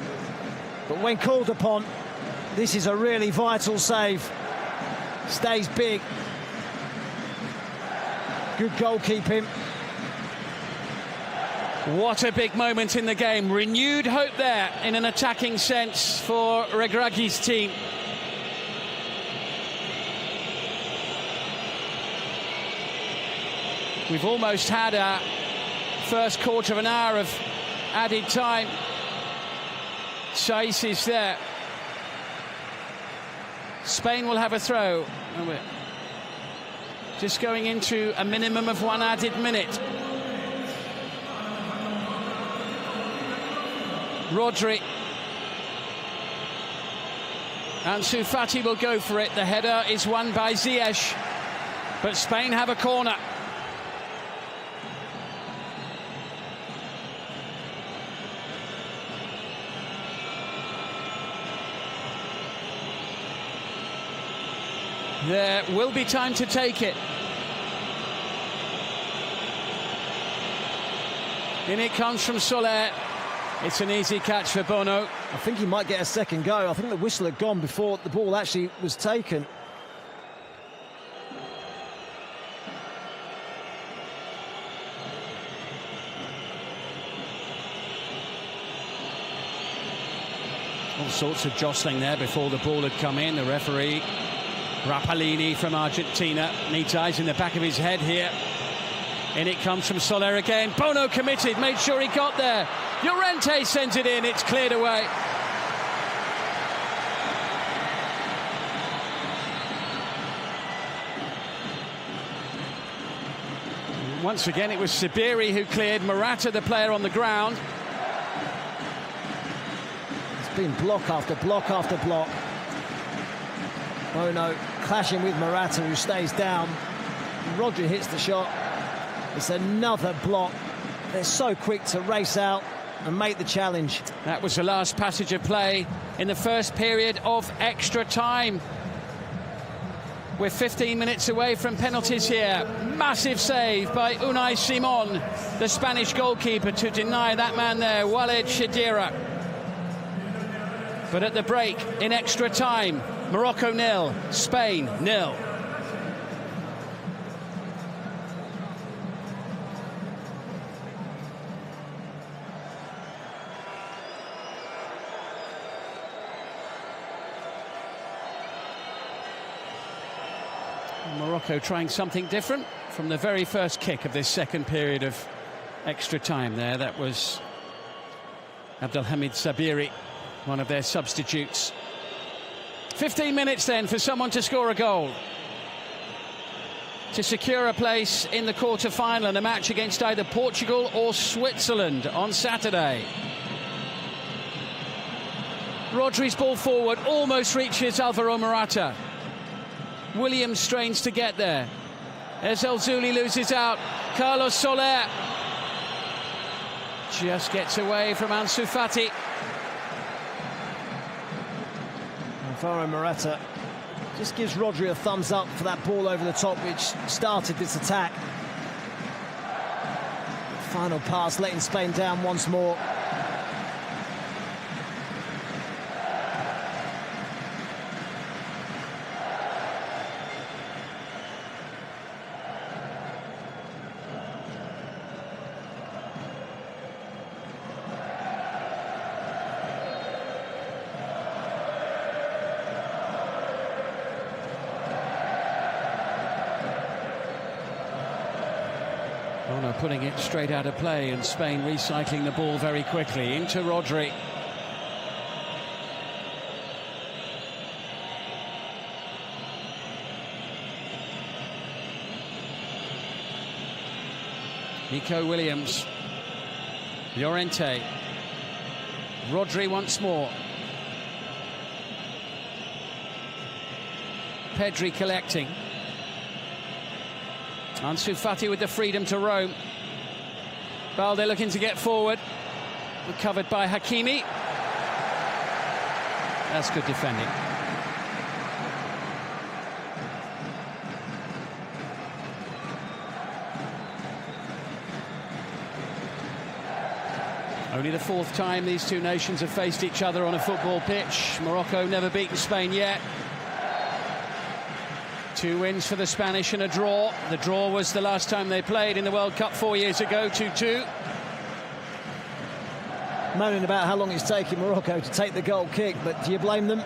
But when called upon, this is a really vital save. Stays big. Good goalkeeping. What a big moment in the game. Renewed hope there in an attacking sense for Regragui's team. We've almost had our first quarter of an hour of added time. Saiz is there. Spain will have a throw. And we're just going into a minimum of one added minute. Rodri. Ansu Fati will go for it. The header is won by Ziyech. But Spain have a corner. There will be time to take it. In it comes from Soler. It's an easy catch for Bono. I think he might get a second go. I think the whistle had gone before the ball actually was taken. All sorts of jostling there before the ball had come in. The referee, Rapalini from Argentina, needs eyes in the back of his head here. In it comes from Soler again. Bono committed, made sure he got there. Llorente sends it in, it's cleared away. Once again, it was Sabiri who cleared. Morata, the player on the ground. It's been block after block after block. Bono clashing with Morata, who stays down. Rodri hits the shot. It's another block. They're so quick to race out and make the challenge. That was the last passage of play in the first period of extra time. We're 15 minutes away from penalties here. Massive save by Unai Simon, the Spanish goalkeeper, to deny that man there, Walid Shadira. But at the break, in extra time, Morocco 0, Spain 0. Morocco trying something different from the very first kick of this second period of extra time there. That was Abdelhamid Sabiri, one of their substitutes. 15 minutes then for someone to score a goal, to secure a place in the quarter-final in a match against either Portugal or Switzerland on Saturday. Rodri's ball forward almost reaches Alvaro Morata. Williams strains to get there. As El Zuli loses out, Carlos Soler just gets away from Ansu Fati. Alvaro Morata just gives Rodri a thumbs up for that ball over the top which started this attack. Final pass letting Spain down once more. Putting it straight out of play, and Spain recycling the ball very quickly into Rodri. Nico Williams, Llorente, Rodri once more. Pedri collecting. Ansu Fati with the freedom to roam. Balde looking to get forward. Recovered by Hakimi. That's good defending. Only the fourth time these two nations have faced each other on a football pitch. Morocco never beaten Spain yet. 2 wins for the Spanish and a draw. The draw was the last time they played in the World Cup 4 years ago, 2-2. Moaning about how long it's taken Morocco to take the goal kick, but do you blame them?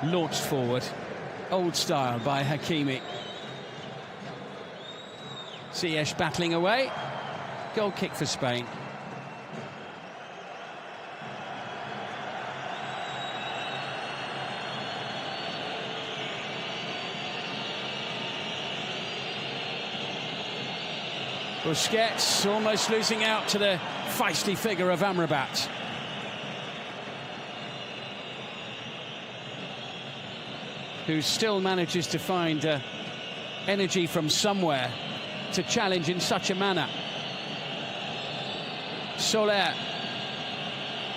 Launched forward, old style by Hakimi. Ziyech battling away. Goal kick for Spain. Busquets almost losing out to the feisty figure of Amrabat. Who still manages to find energy from somewhere to challenge in such a manner. Soler.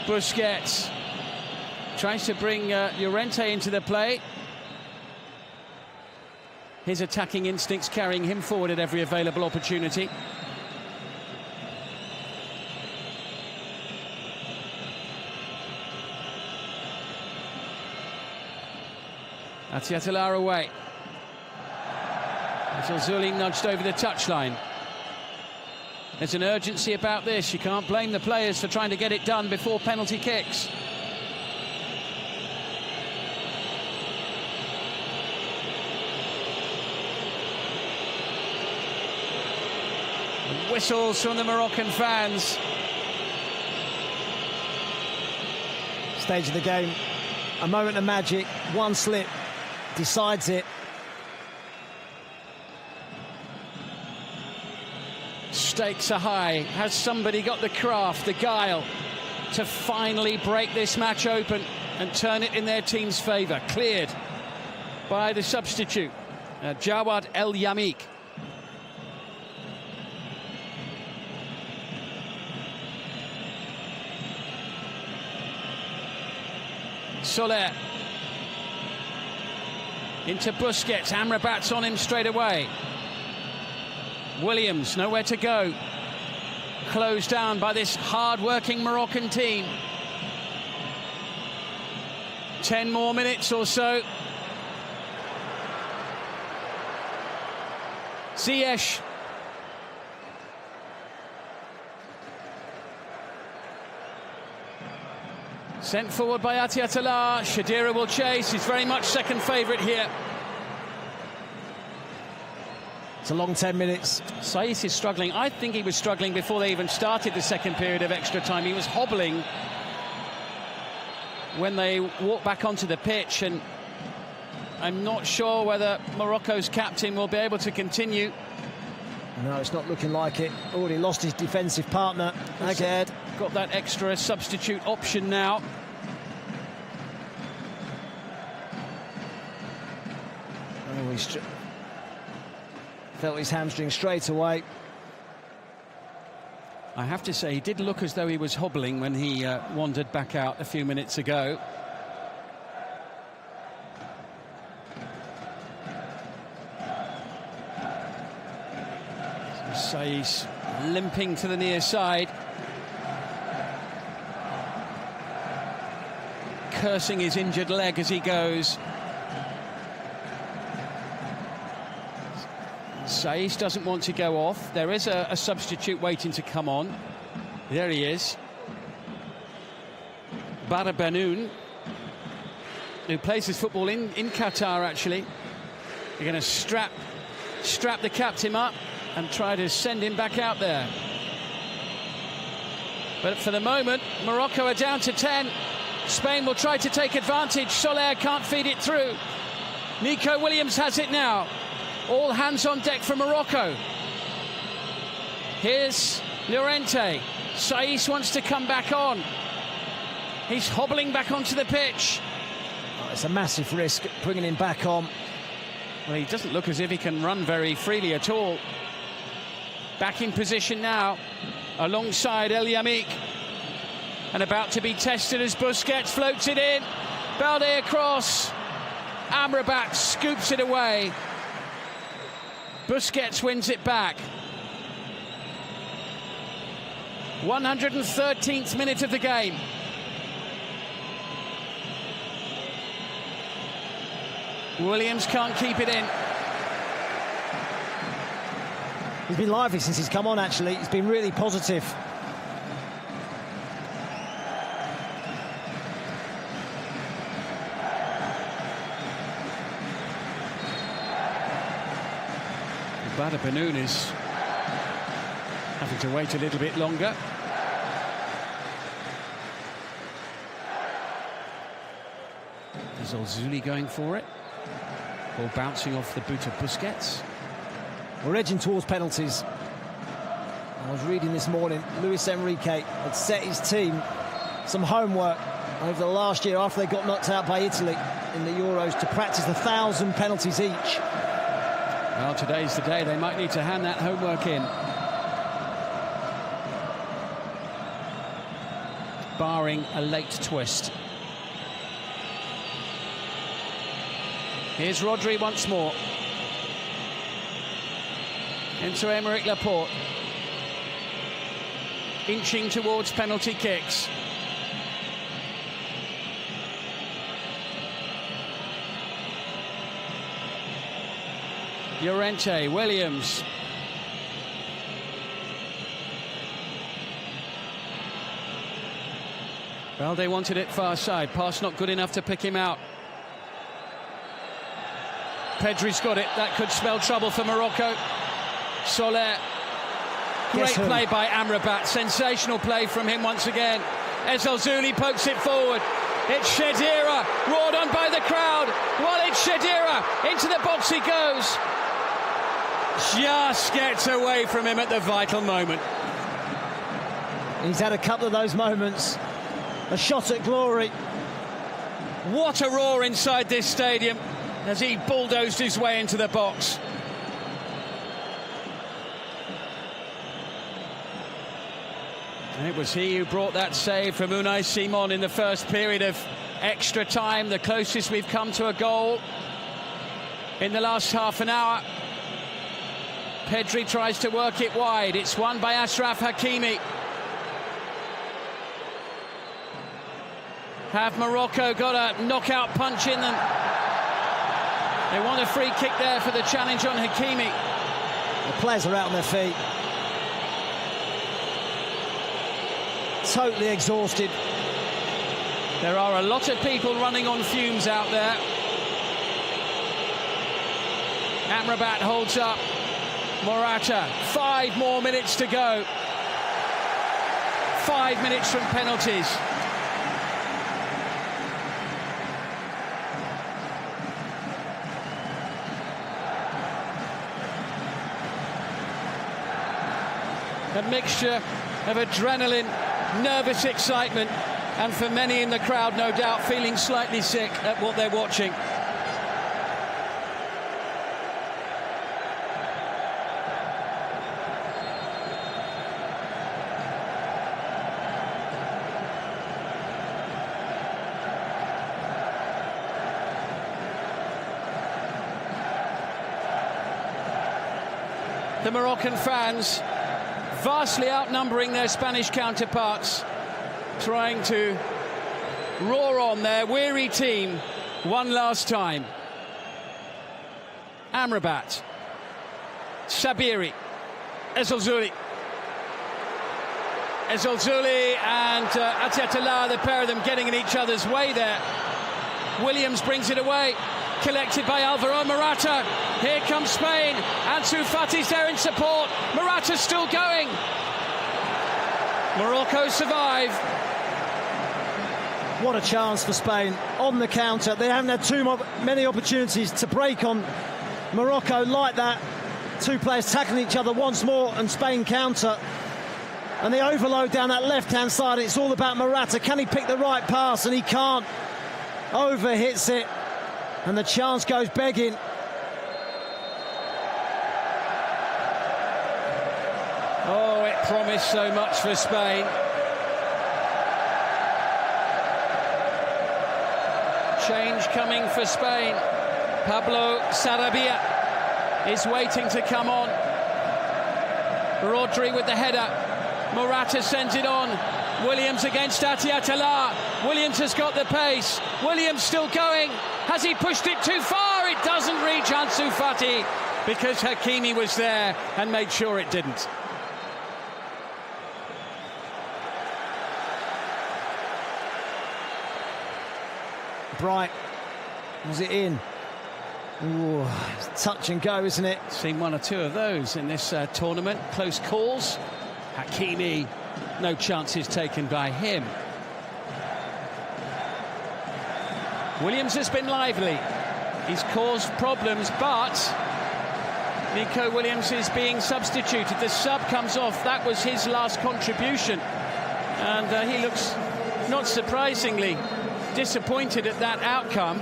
Busquets tries to bring Llorente into the play. His attacking instincts carrying him forward at every available opportunity. Atiatala away. Zuli nudged over the touchline. There's an urgency about this. You can't blame the players for trying to get it done before penalty kicks. Whistles from the Moroccan fans. Stage of the game, a moment of magic, one slip decides it. Stakes are high. Has somebody got the craft, the guile, to finally break this match open and turn it in their team's favour? Cleared by the substitute, Jawad El Yamik. Soler. Into Busquets. Amrabat's on him straight away. Williams, nowhere to go. Closed down by this hard-working Moroccan team. 10 more minutes or so. Ziyech. Sent forward by Atiatala. Shadira will chase. He's very much second favourite here. It's a long 10 minutes. Saiss is struggling. I think he was struggling before they even started the second period of extra time. He was hobbling when they walked back onto the pitch, and I'm not sure whether Morocco's captain will be able to continue. No, it's not looking like it. Already lost his defensive partner. Again. Got that extra substitute option now. Oh, he's felt his hamstring straight away. I have to say, he did look as though he was hobbling when he wandered back out a few minutes ago. Saiss limping to the near side. Cursing his injured leg as he goes. Saiss doesn't want to go off. There is a substitute waiting to come on. There he is. Badr Benoun, who plays his football in Qatar, actually. They're going to strap the captain up and try to send him back out there. But for the moment, Morocco are down to 10. Spain will try to take advantage. Soler can't feed it through. Nico Williams has it now. All hands on deck for Morocco. Here's Llorente. Saiss wants to come back on. He's hobbling back onto the pitch. Oh, it's a massive risk bringing him back on. Well, he doesn't look as if he can run very freely at all. Back in position now, alongside El Yamik. And about to be tested as Busquets floats it in. Balde across. Amrabat scoops it away. Busquets wins it back. 113th minute of the game. Williams can't keep it in. He's been lively since he's come on, actually. He's been really positive. Badr Benoun is having to wait a little bit longer. There's Al-Zuli going for it. Ball bouncing off the boot of Busquets. We're edging towards penalties. I was reading this morning, Luis Enrique had set his team some homework over the last year after they got knocked out by Italy in the Euros to practice 1,000 penalties each. Well, today's the day they might need to hand that homework in. Barring a late twist. Here's Rodri once more. Into Aymeric Laporte. Inching towards penalty kicks. Llorente, Williams. Well, they wanted it far side. Pass not good enough to pick him out. Pedri's got it. That could spell trouble for Morocco. Soler. Great play by Amrabat. Sensational play from him once again. Al-Zuli pokes it forward. It's Shadira, roared on by the crowd. Well, it's Shadira. Into the box he goes. Just gets away from him at the vital moment. He's had a couple of those moments. A shot at glory. What a roar inside this stadium as he bulldozed his way into the box. And it was he who brought that save from Unai Simon in the first period of extra time, the closest we've come to a goal in the last half an hour. Pedri tries to work it wide. It's won by Achraf Hakimi. Have Morocco got a knockout punch in them? They want a free kick there for the challenge on Hakimi. The players are out on their feet. Totally exhausted. There are a lot of people running on fumes out there. Amrabat holds up. Morata, 5 more minutes to go. 5 minutes from penalties. A mixture of adrenaline, nervous excitement, and for many in the crowd, no doubt, feeling slightly sick at what they're watching. The Moroccan fans vastly outnumbering their Spanish counterparts, trying to roar on their weary team one last time. Amrabat, Sabiri, Ezolzouli and Atiatala, the pair of them getting in each other's way there. Williams brings it away, collected by Alvaro Morata. Here comes Spain. Ansu Fati's there in support. Morata's still going. Morocco survive. What a chance for Spain on the counter. They haven't had too many opportunities to break on Morocco like that. Two players tackling each other once more, and Spain counter. And they overload down that left-hand side. It's all about Morata. Can he pick the right pass? And he can't. Overhits it. And the chance goes begging. Oh, it promised so much for Spain. Change coming for Spain. Pablo Sarabia is waiting to come on. Rodri with the header. Morata sends it on. Williams against Atiatala. Williams has got the pace. Williams still going. Has he pushed it too far? It doesn't reach Ansu Fati because Hakimi was there and made sure it didn't. Bright. Was it in? Ooh, touch and go, isn't it? Seen one or two of those in this tournament. Close calls. Hakimi, no chances taken by him. Williams has been lively. He's caused problems, but Nico Williams is being substituted. The sub comes off. That was his last contribution. And he looks, not surprisingly, disappointed at that outcome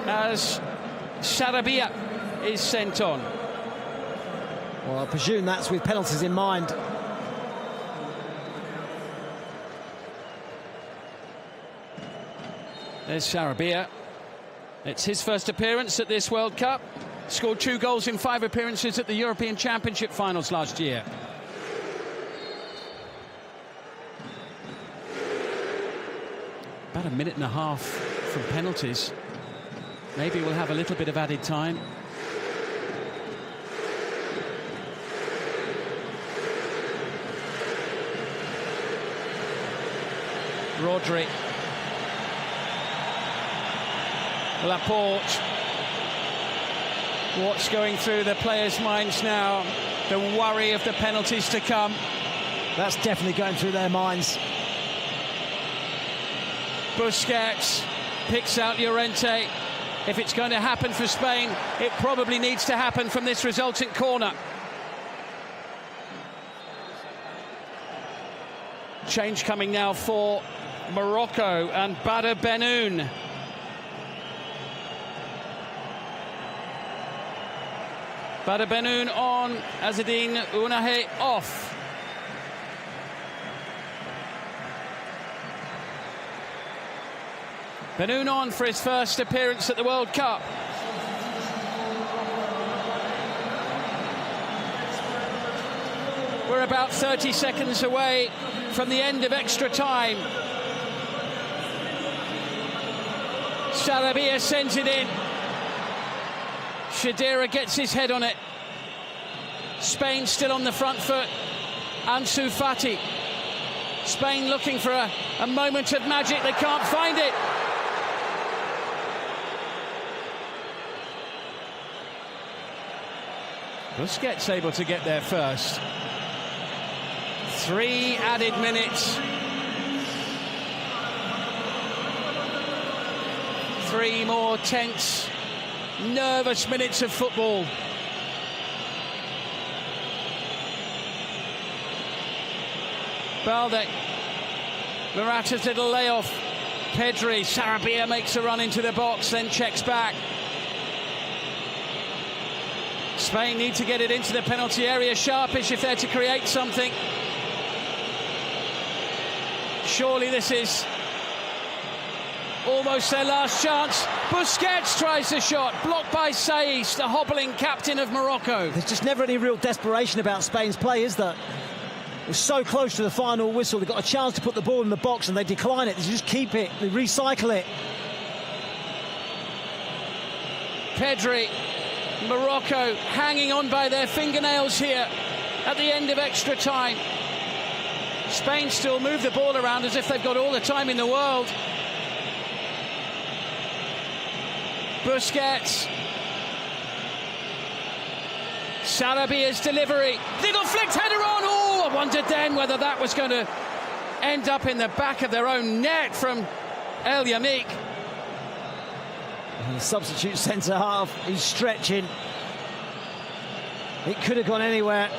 as Sarabia is sent on. Well, I presume that's with penalties in mind. There's Sarabia. It's his first appearance at this World Cup. Scored 2 goals in 5 appearances at the European Championship finals last year. About a minute and a half from penalties. Maybe we'll have a little bit of added time. Rodri. Laporte. What's going through the players' minds now? The worry of the penalties to come. That's definitely going through their minds. Busquets picks out Llorente. If it's going to happen for Spain, it probably needs to happen from this resultant corner. Change coming now for Morocco, and Badr Benoun. Badr Benoun on, Azzedine Ounahi off. Benoun on for his first appearance at the World Cup. We're about 30 seconds away from the end of extra time. Sarabia sends it in. Shadira gets his head on it. Spain still on the front foot. Ansu Fati. Spain looking for a moment of magic. They can't find it. Busquets able to get there first. 3 added minutes. 3 more tense, nervous minutes of football. Balde. Morata's little layoff. Pedri. Sarabia makes a run into the box, then checks back. Spain need to get it into the penalty area sharpish if they're to create something. Surely this is almost their last chance. Busquets tries the shot, blocked by Saiss, the hobbling captain of Morocco. There's just never any real desperation about Spain's play, is there? They're so close to the final whistle. They've got a chance to put the ball in the box and they decline it. They just keep it, they recycle it. Pedri, Morocco hanging on by their fingernails here at the end of extra time. Spain still move the ball around as if they've got all the time in the world. Busquets. Sarabia's delivery. Little flicked header on. Oh, I wondered then whether that was going to end up in the back of their own net from El Yamik. And the substitute centre-half, he's stretching. It could have gone anywhere.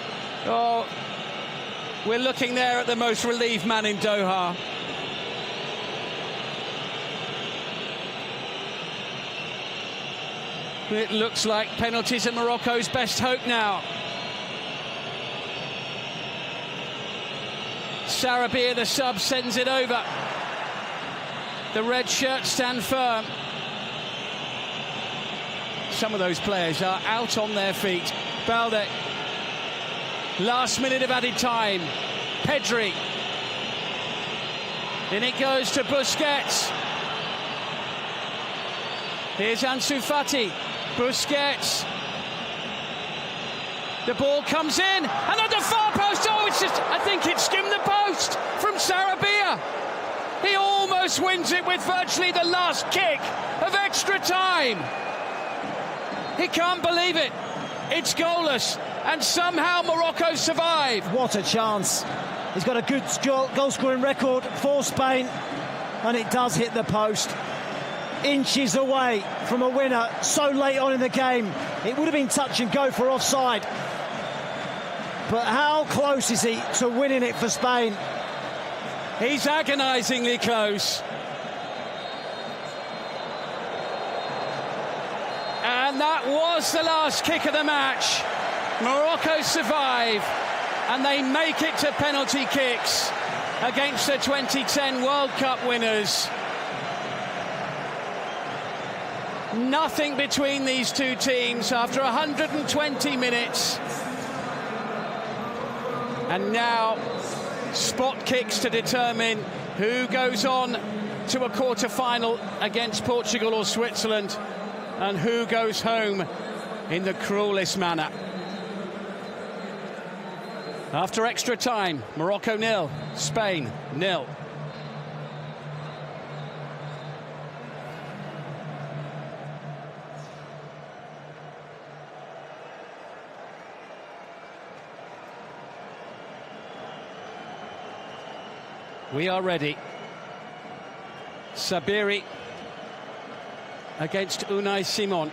Oh, we're looking there at the most relieved man in Doha. It looks like penalties at Morocco's best hope now. Sarabia, the sub, sends it over. The red shirts stand firm. Some of those players are out on their feet. Balde. Last minute of added time. Pedri. In it goes to Busquets. Here's Ansu Fati. Busquets. The ball comes in, and at the far post, oh, it's just, I think it skimmed the post from Sarabia. He almost wins it with virtually the last kick of extra time. He can't believe it. It's goalless, and somehow Morocco survive. What a chance. He's got a good goal-scoring record for Spain, and it does hit the post. Inches away from a winner so late on in the game. It would have been touch and go for offside. But how close is he to winning it for Spain? He's agonisingly close. And that was the last kick of the match. Morocco survive, and they make it to penalty kicks against the 2010 World Cup winners. Nothing between these two teams after 120 minutes. And now spot kicks to determine who goes on to a quarter-final against Portugal or Switzerland and who goes home in the cruelest manner. After extra time, Morocco 0, Spain 0. We are ready. Sabiri against Unai Simon.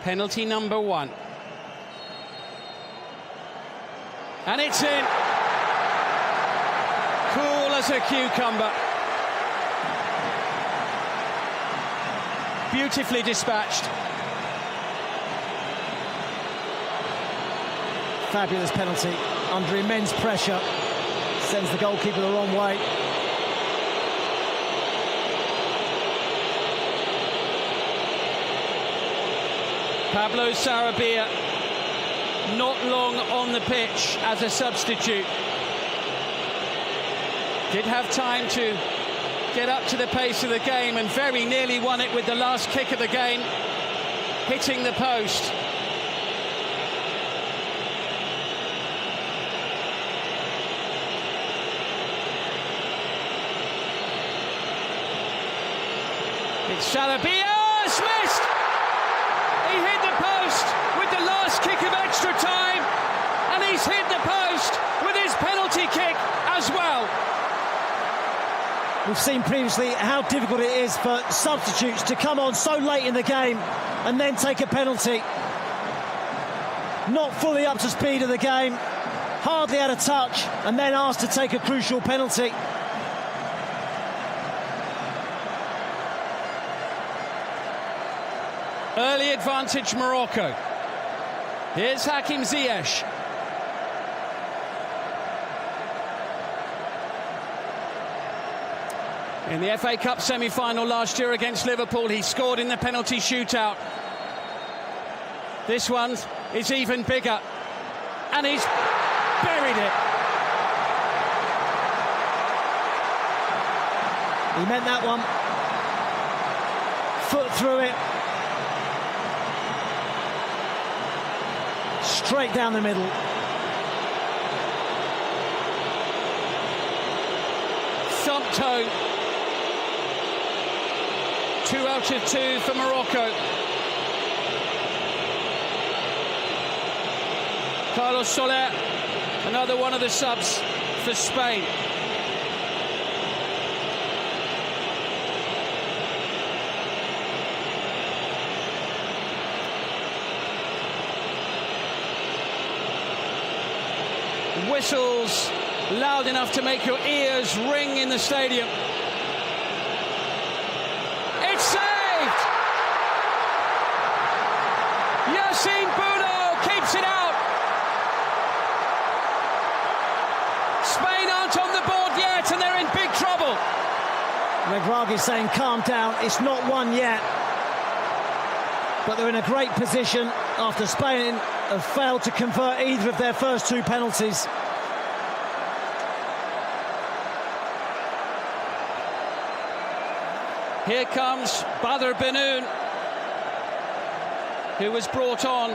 Penalty number 1. And it's in. Cool as a cucumber. Beautifully dispatched. Fabulous penalty under immense pressure. Sends the goalkeeper the wrong way. Pablo Sarabia not long on the pitch as a substitute. Did have time to get up to the pace of the game and very nearly won it with the last kick of the game, hitting the post. It's Sarabia, missed! He hit the post with the last kick of extra time, and he's hit the post with his penalty kick as well. We've seen previously how difficult it is for substitutes to come on so late in the game and then take a penalty. Not fully up to speed of the game, hardly had a touch, and then asked to take a crucial penalty. Early advantage Morocco. Here's Hakim Ziyech. In the FA Cup semi-final last year against Liverpool, he scored in the penalty shootout. This one is even bigger, and he's buried it. He meant that one. Foot through it. Straight down the middle. Thump toe. 2 out of 2 for Morocco. Carlos Soler, another one of the subs for Spain. Whistles loud enough to make your ears ring in the stadium. It's saved! Yassine Bouno keeps it out. Spain aren't on the board yet, and they're in big trouble. Regragi's saying calm down, it's not won yet. But they're in a great position after Spain have failed to convert either of their first 2 penalties. Here comes Badr Benoun, who was brought on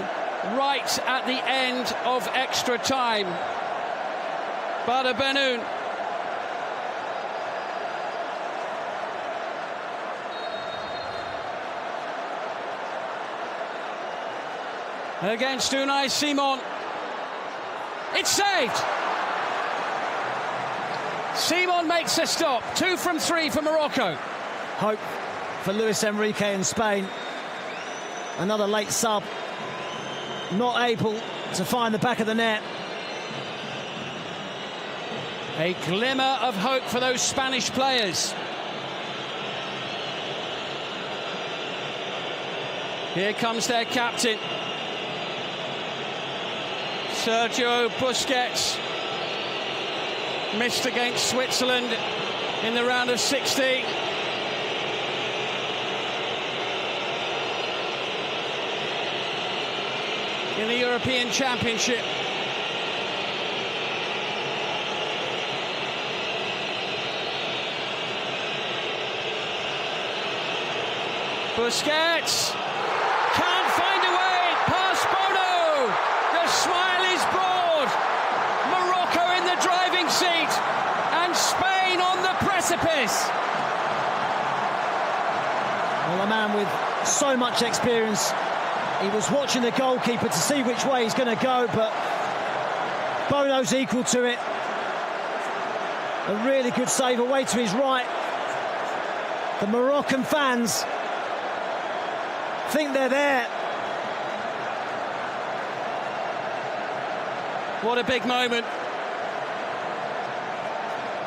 right at the end of extra time. Badr Benoun. Against Unai Simon. It's saved. Simon makes a stop. 2 from 3 for Morocco. Hope for Luis Enrique in Spain. Another late sub. Not able to find the back of the net. A glimmer of hope for those Spanish players. Here comes their captain, Sergio Busquets. Missed against Switzerland in the round of 16. In the European Championship. Busquets can't find a way past Bono. The smile is broad. Morocco in the driving seat and Spain on the precipice. Well, a man with so much experience. He was watching the goalkeeper to see which way he's going to go, but Bono's equal to it. A really good save away to his right. The Moroccan fans think they're there. What a big moment.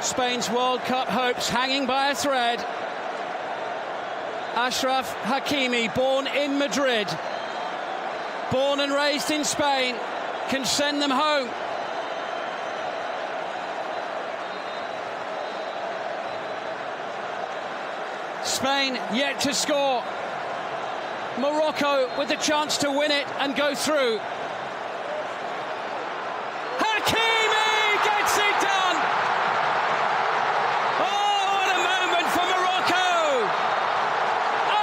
Spain's World Cup hopes hanging by a thread. Achraf Hakimi, born in Madrid, born and raised in Spain, can send them home. Spain yet to score. Morocco with the chance to win it and go through. Hakimi gets it done! Oh, what a moment for Morocco!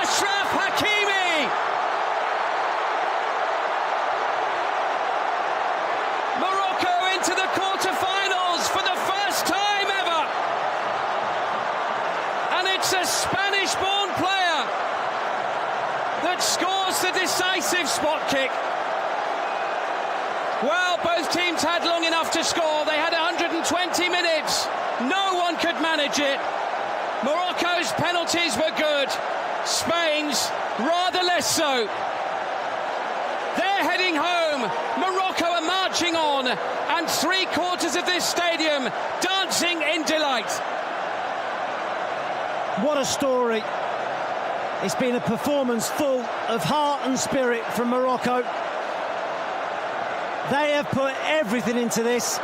Achraf Hakimi! Morocco into the quarter-finals for the first time ever! And it's a Spanish-born player that scores the decisive spot kick. Well, both teams had long enough to score. They had 120 minutes. No one could manage it. Morocco's penalties were good. Spain's rather less so. They're heading home. Morocco are marching on. And 3/4 of this stadium dancing in delight. What a story. It's been a performance full of heart and spirit from Morocco. They have put everything into this,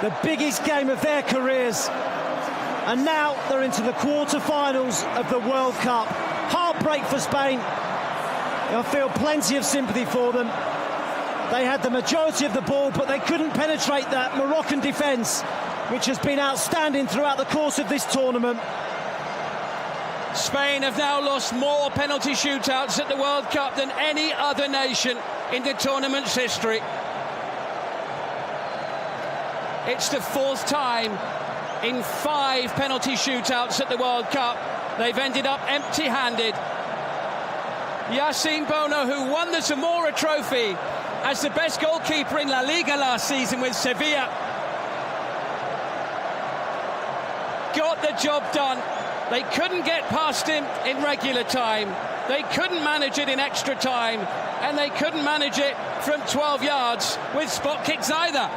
the biggest game of their careers, and now they're into the quarter-finals of the World Cup. Heartbreak for Spain. I feel plenty of sympathy for them. They had the majority of the ball, but they couldn't penetrate that Moroccan defence, which has been outstanding throughout the course of this tournament. Spain have now lost more penalty shootouts at the World Cup than any other nation in the tournament's history. It's the 4th time in 5 penalty shootouts at the World Cup they've ended up empty-handed. Yassine Bono, who won the Zamora Trophy as the best goalkeeper in La Liga last season with Sevilla, got the job done. They couldn't get past him in regular time. They couldn't manage it in extra time. And they couldn't manage it from 12 yards with spot kicks either.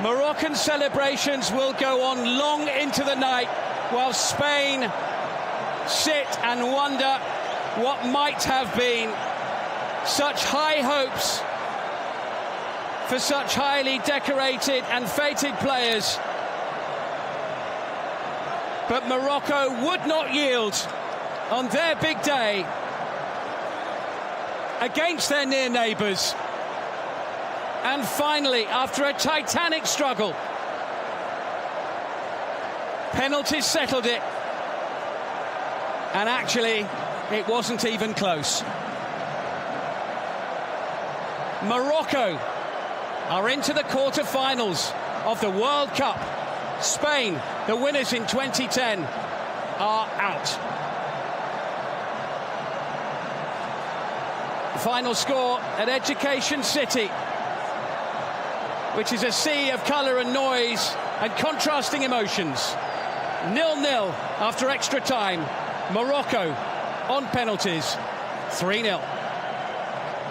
Moroccan celebrations will go on long into the night while Spain sit and wonder what might have been. Such high hopes for such highly decorated and fated players. But Morocco would not yield on their big day against their near neighbours. And finally, after a titanic struggle, penalties settled it. And actually, it wasn't even close. Morocco are into the quarter-finals of the World Cup. Spain, the winners in 2010, are out. The final score at Education City, which is a sea of colour and noise and contrasting emotions. 0-0 after extra time. Morocco on penalties, 3-0.